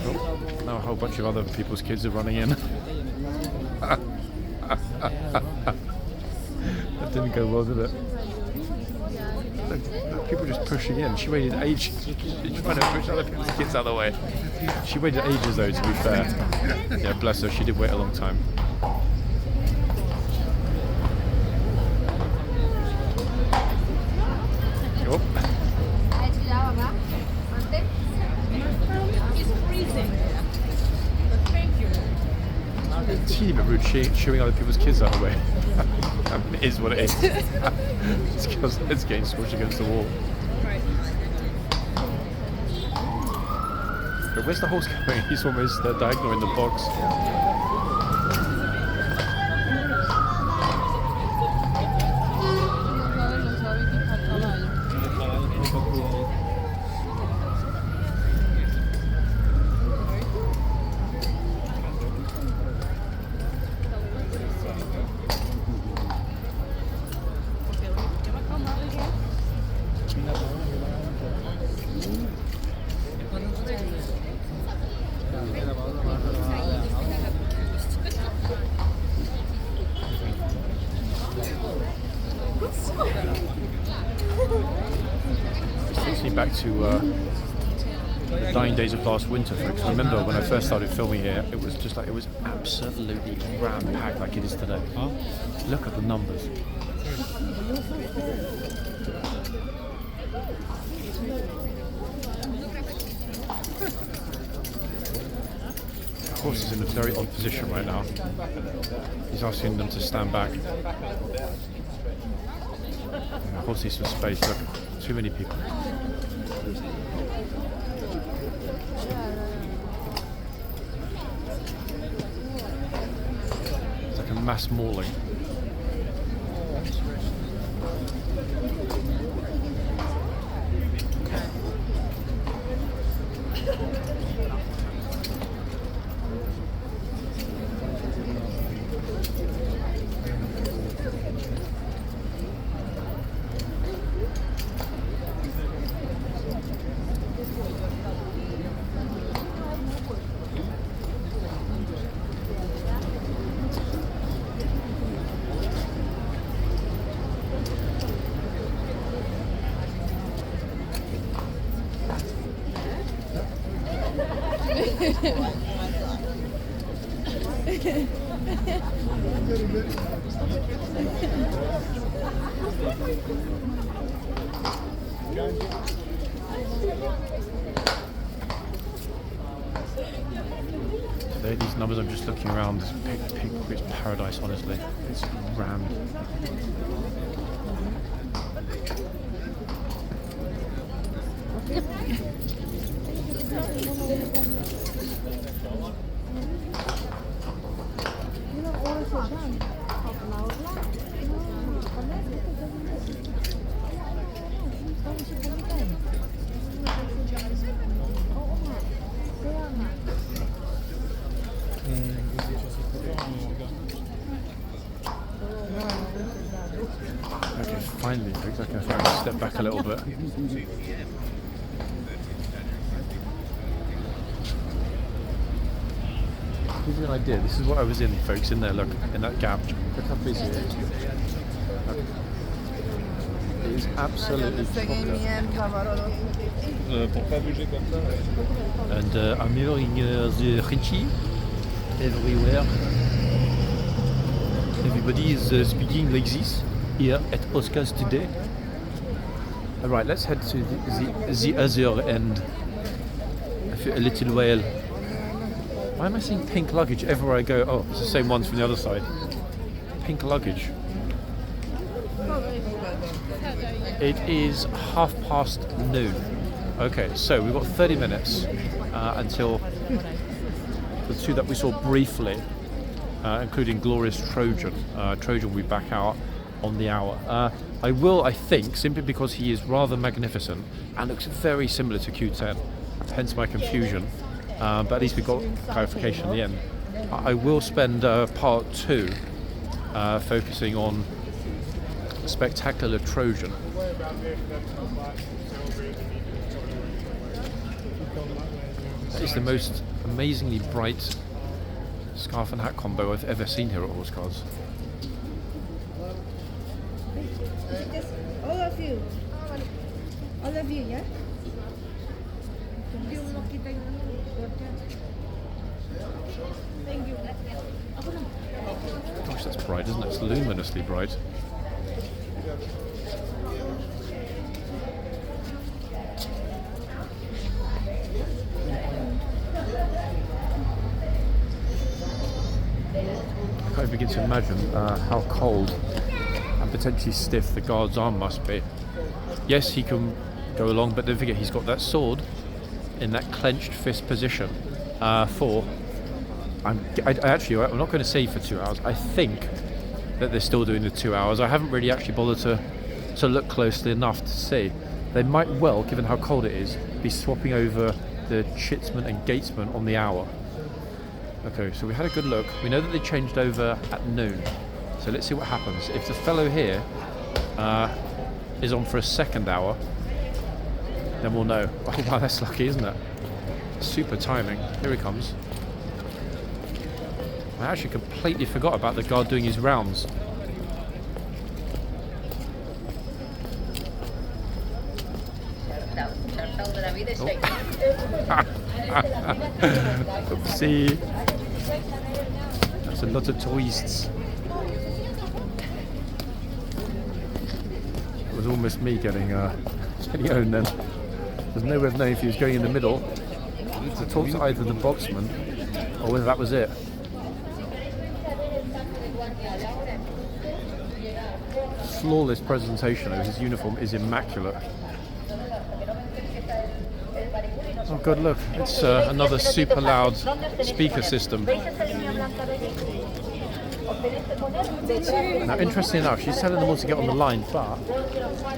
Oh, now a whole bunch of other people's kids are running in. That didn't go well, did it? Look, people just pushing in. She waited ages. She's trying to push other people's kids out of the way. She waited ages, though, to be fair. Yeah, bless her. She did wait a long time. Oh. It's freezing. Thank you. A teeny bit rude shooing other people's kids out of the way. I mean, it is what it is. It's because it's getting squished against the wall. But where's the horse going? He's almost diagonal in the box. This takes me back to the dying days of last winter, folks. I remember when I first started filming here, it was just like, it was absolutely ram-packed like it is today. Look at the numbers. The horse is in a very odd position right now. He's asking them to stand back. The horse needs some space. Look, too many people. It's like a mass mauling. Today, these numbers, I'm just looking around, this pickpocket's paradise, honestly. It's rammed. Okay, finally, folks, I can finally step back a little bit. To give you an idea, this is what I was in, folks, in there, look, in that gap. Look how busy it is. Look. It is absolutely chocker. And I'm hearing the Richie everywhere. Everybody is speaking like this here at Oscars today. Alright, let's head to the other end. A little while. Why am I seeing pink luggage everywhere I go? Oh, it's the same ones from the other side. Pink luggage. It is noon. Okay, so we've got 30 minutes until the two that we saw briefly, including Glorious Trojan. Trojan will be back out on the hour. I think, simply because he is rather magnificent and looks very similar to Q10, hence my confusion. But at least we got clarification at the end. I will spend part 2 focusing on Spectacular Trojan. It's the most amazingly bright scarf and hat combo I've ever seen here at Horseguards. All of you. All of you, yeah? Thank you. Gosh, that's bright, isn't it? It's luminously bright. I can't begin to imagine how cold and potentially stiff the guard's arm must be. Yes, he can go along, but don't forget he's got that sword in that clenched fist position for... I'm not going to say for 2 hours. I think that they're still doing the 2 hours. I haven't really actually bothered to look closely enough to see. They might well, given how cold it is, be swapping over the chitsman and gatesman on the hour. Okay, so we had a good look. We know that they changed over at noon. So let's see what happens. If the fellow here is on for a second hour, then we'll know. Oh wow, that's lucky, isn't it? Super timing. Here he comes. I actually completely forgot about the guard doing his rounds. Oopsie. That's a lot of tourists. It was almost me getting owned then. There's no way of knowing if he was going in the middle to talk to either the boxman or whether that was it. Flawless presentation of his uniform is immaculate. Oh god, look, it's another super loud speaker system. Now, interestingly enough, she's telling them all to get on the line, but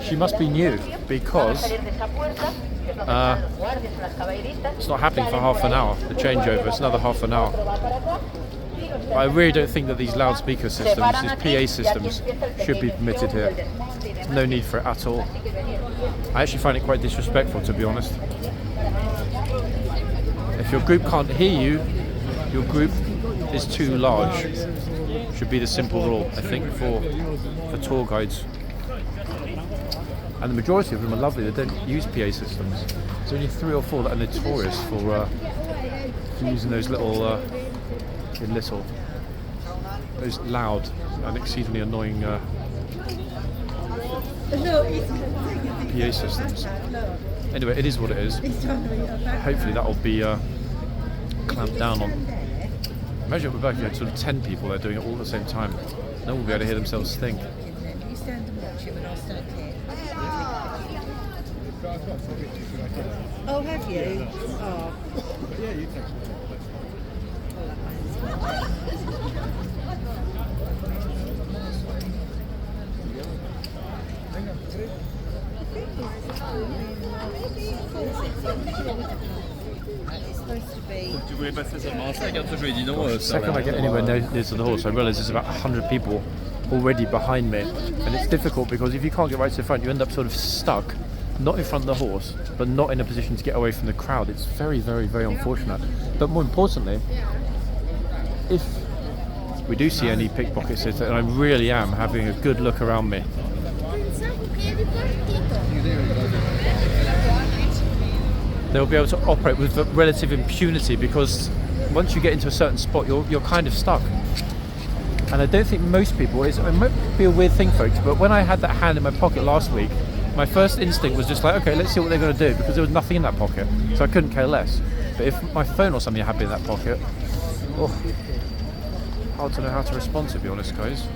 she must be new because it's not happening for half an hour, the changeover. It's another half an hour. I really don't think that these loudspeaker systems, these PA systems, should be permitted here. There's no need for it at all. I actually find it quite disrespectful, to be honest. If your group can't hear you, your group is too large. Should be the simple rule, I think, for tour guides. And the majority of them are lovely. They don't use PA systems. There's only 3 or 4 that are notorious for using those those loud and exceedingly annoying PA systems. Anyway, it is what it is. Hopefully that will be clamped down on. Imagine if we're back, you had sort of 10 people there doing it all at the same time. No one will be able to hear themselves think. Oh, have you? Oh. Yeah, you take It's supposed to be. Tu voulais passer seulement 5, après je lui ai dit non. The second I get anywhere near to the horse, I realise there's about 100 people already behind me. And it's difficult because if you can't get right to the front, you end up sort of stuck, not in front of the horse, but not in a position to get away from the crowd. It's very, very, very unfortunate. But more importantly, if we do see any pickpockets, and I really am having a good look around me. They'll be able to operate with relative impunity because once you get into a certain spot, you're kind of stuck. And I don't think most people, it might be a weird thing, folks, but when I had that hand in my pocket last week, my first instinct was just like, okay, let's see what they're going to do, because there was nothing in that pocket, so I couldn't care less. But if my phone or something had been in that pocket, oh, hard to know how to respond, to be honest, guys.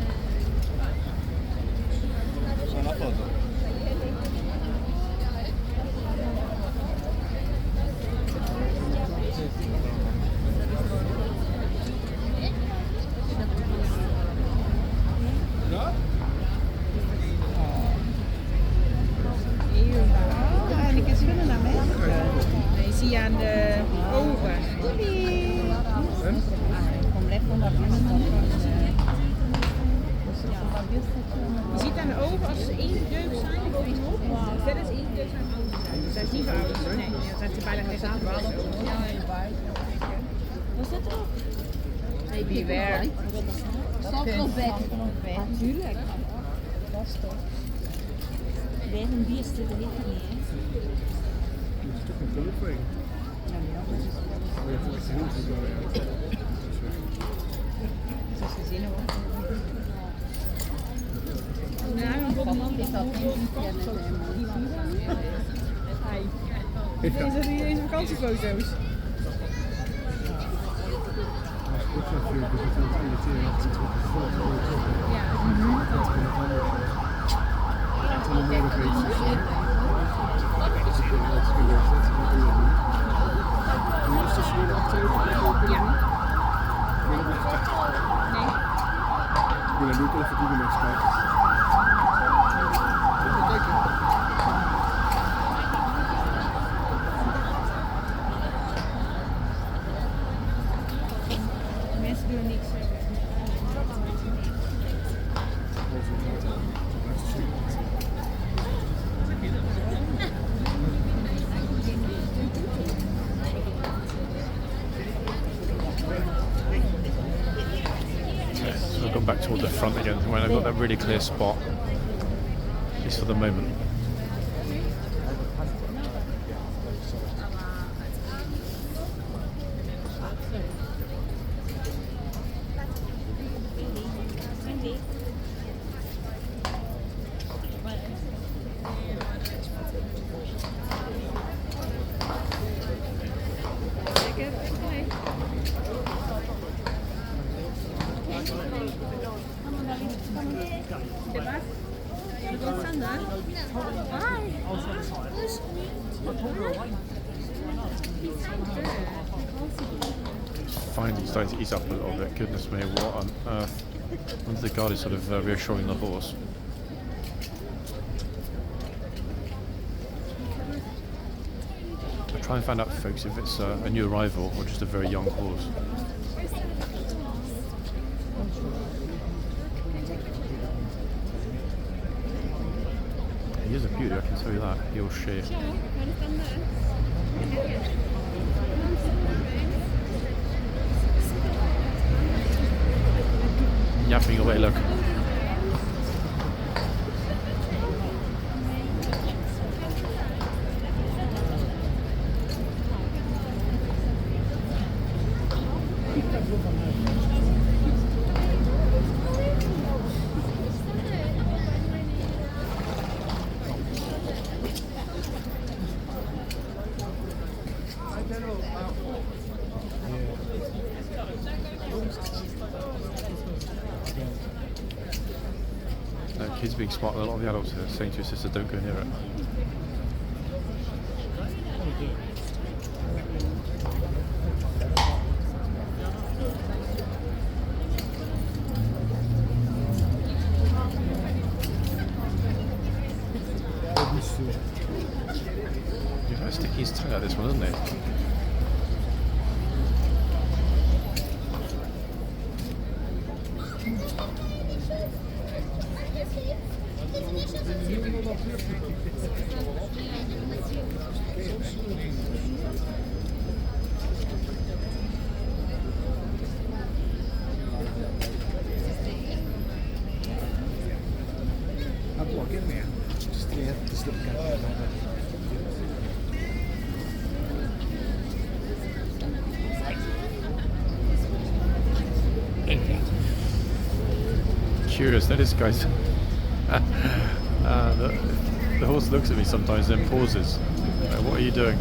Beware. Stop nog weg. Natuurlijk. Dat is toch. Weg een bierste de liggen niet. Deze vakantiefoto's. Back toward the front again when I've got that really clear spot, at least for the moment. Finally starting to ease up a little bit. Goodness me, what on earth? Once the guard is sort of reassuring the horse. I try and find out, folks, if it's a new arrival or just a very young horse. He is a beauty, I can tell you that. He or she. Yapping away, look. Kids being smart, a lot of the adults are saying to your sister, don't go near it. He's like sticking his tongue out this one, isn't he? Curious, notice guys, the horse looks at me sometimes then pauses. What are you doing?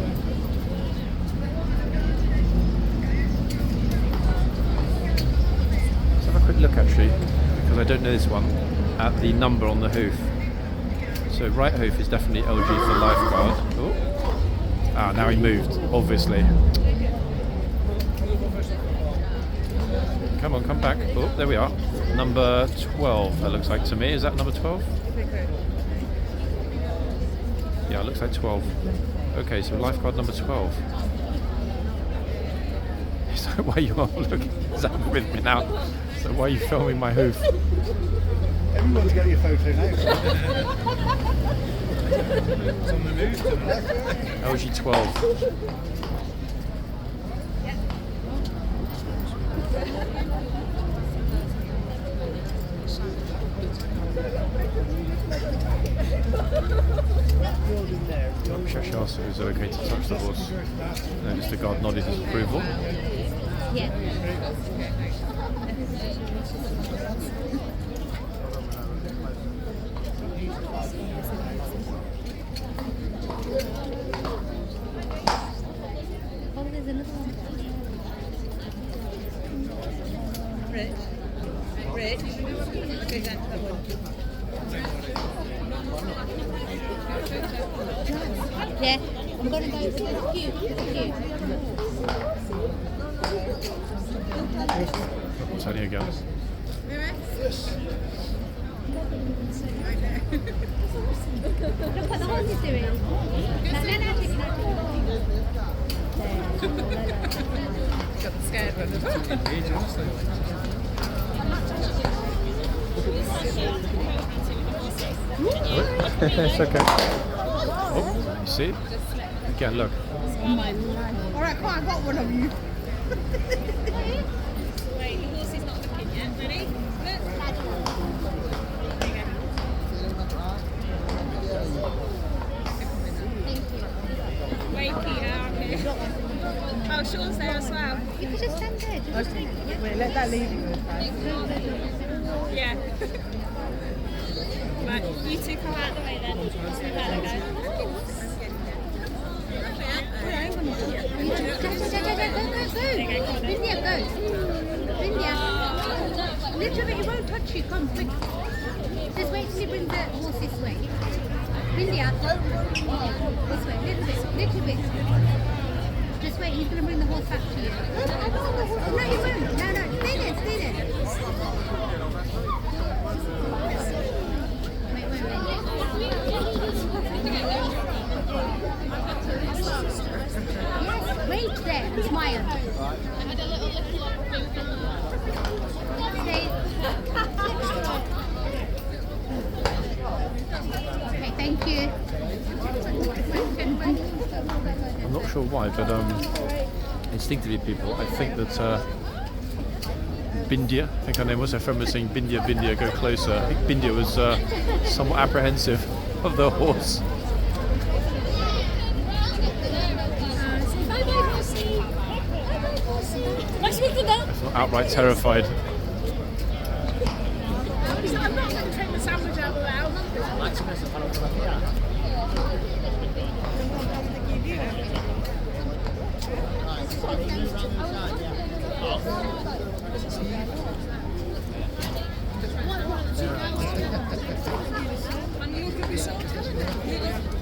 Let's have a quick look actually, because I don't know this one, at the number on the hoof. So right hoof is definitely LG for lifeguard. Oh. Ah, now he moved, obviously. Come on, come back. Oh, there we are. Number 12, that looks like to me. Is that number 12? Yeah, it looks like 12. Okay, so lifeguard number 12. So why are you all looking with me now? So why are you filming my hoof? Everyone's getting a photo now. It's on the news tonight. LG 12. Shashi asked if it was okay to touch the horse. Notice the guard nodded his approval. Yeah. Oh, there's another one. Rich. Go down to that one. Yeah, I'm going to go with the cute. What's that here again? Look what the horse is doing. Got the scared one. It's okay. Oh, you see? Again, look. Alright, come on, I got one of you. Wait, the horse is not looking yet. Ready? Wait, Peter. Okay. Oh, Sean's there as well. You could just stand there. Just take it. Wait, let that lady go first. Yeah. Right, you two come out the way then. There we go. Go. India. Little bit, it won't touch you. Come, quick. Just wait till he brings the horse this way. India. This way, little bit. Just wait, he's going to bring the horse back to you. No, you won't. No, stay there. Wait there and smile. Okay, thank you. I'm not sure why, but instinctively people, I think that Bindia, I think her name was, her friend was saying Bindia, go closer. I think Bindia was somewhat apprehensive of the horse. It's not outright terrified. I'm not going to take the sandwich out of the house.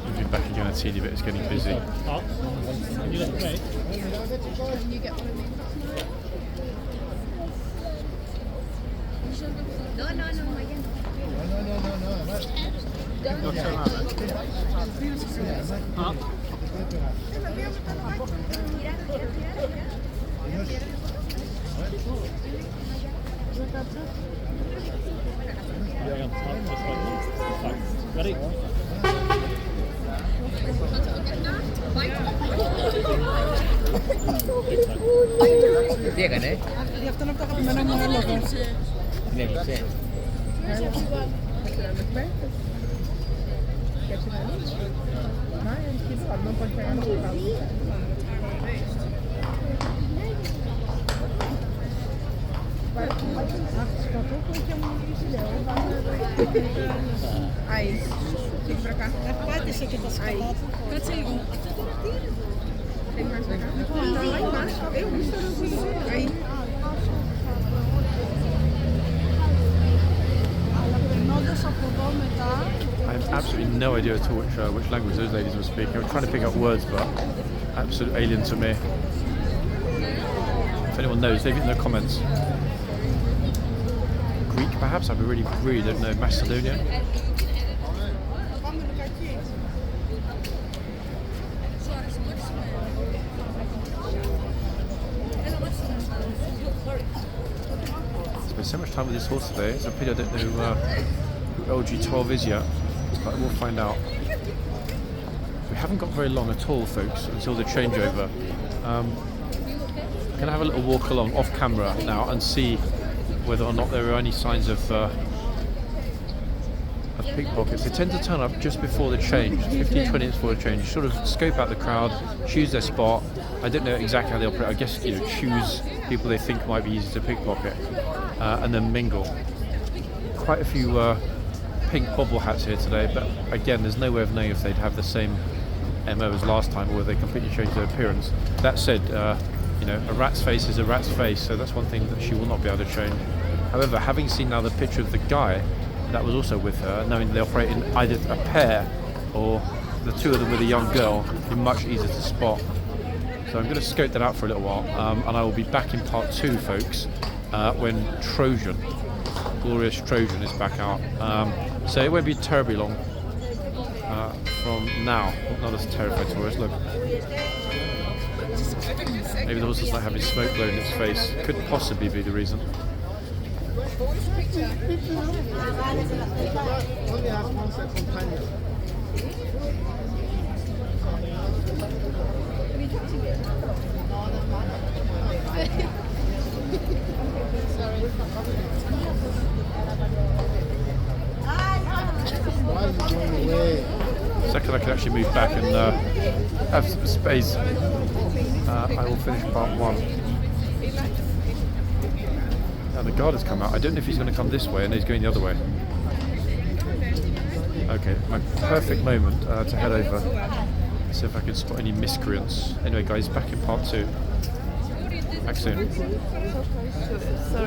We'll be back again a teeny bit, it's getting busy. Can you get one of me? No, again. Ready? Aí, tem que pra cá. Deixa aqui pra aí. Tem mais pra cá? Não, lá embaixo. Eu vi. Aí. I have absolutely no idea at all which language those ladies were speaking. I was trying to pick up words, but absolute alien to me. If anyone knows, leave it in the comments. Greek, perhaps? I really don't know. Macedonian? Spent so much time with this horse today. It's a pity I don't know who LG12 is yet, but we'll find out. We haven't got very long at all, folks, until the changeover. I'm going to have a little walk along off camera now and see whether or not there are any signs of pickpockets. They tend to turn up just before the change, 15-20 minutes before the change. Sort of scope out the crowd, choose their spot. I don't know exactly how they operate. I guess choose people they think might be easy to pickpocket, and then mingle. Quite a few pink bobble hats here today, but again, there's no way of knowing if they'd have the same MO as last time, or they completely change their appearance. That said, a rat's face is a rat's face, so that's one thing that she will not be able to change. However, having seen now the picture of the guy that was also with her, knowing they operate in either a pair or the two of them with a young girl, it'll be much easier to spot. So I'm going to scope that out for a little while, and I will be back in part 2, folks, when Trojan, Glorious Trojan, is back out. So it won't be terribly long from now. Not as terrified tourist, look. Maybe the horse doesn't like having smoke blown in its face. Could possibly be the reason. Second I can actually move back and have some space, I will finish part 1. Now the guard has come out. I don't know if he's going to come this way and he's going the other way. Okay, my perfect moment to head over, see if I can spot any miscreants. Anyway guys, back in part 2. Back soon.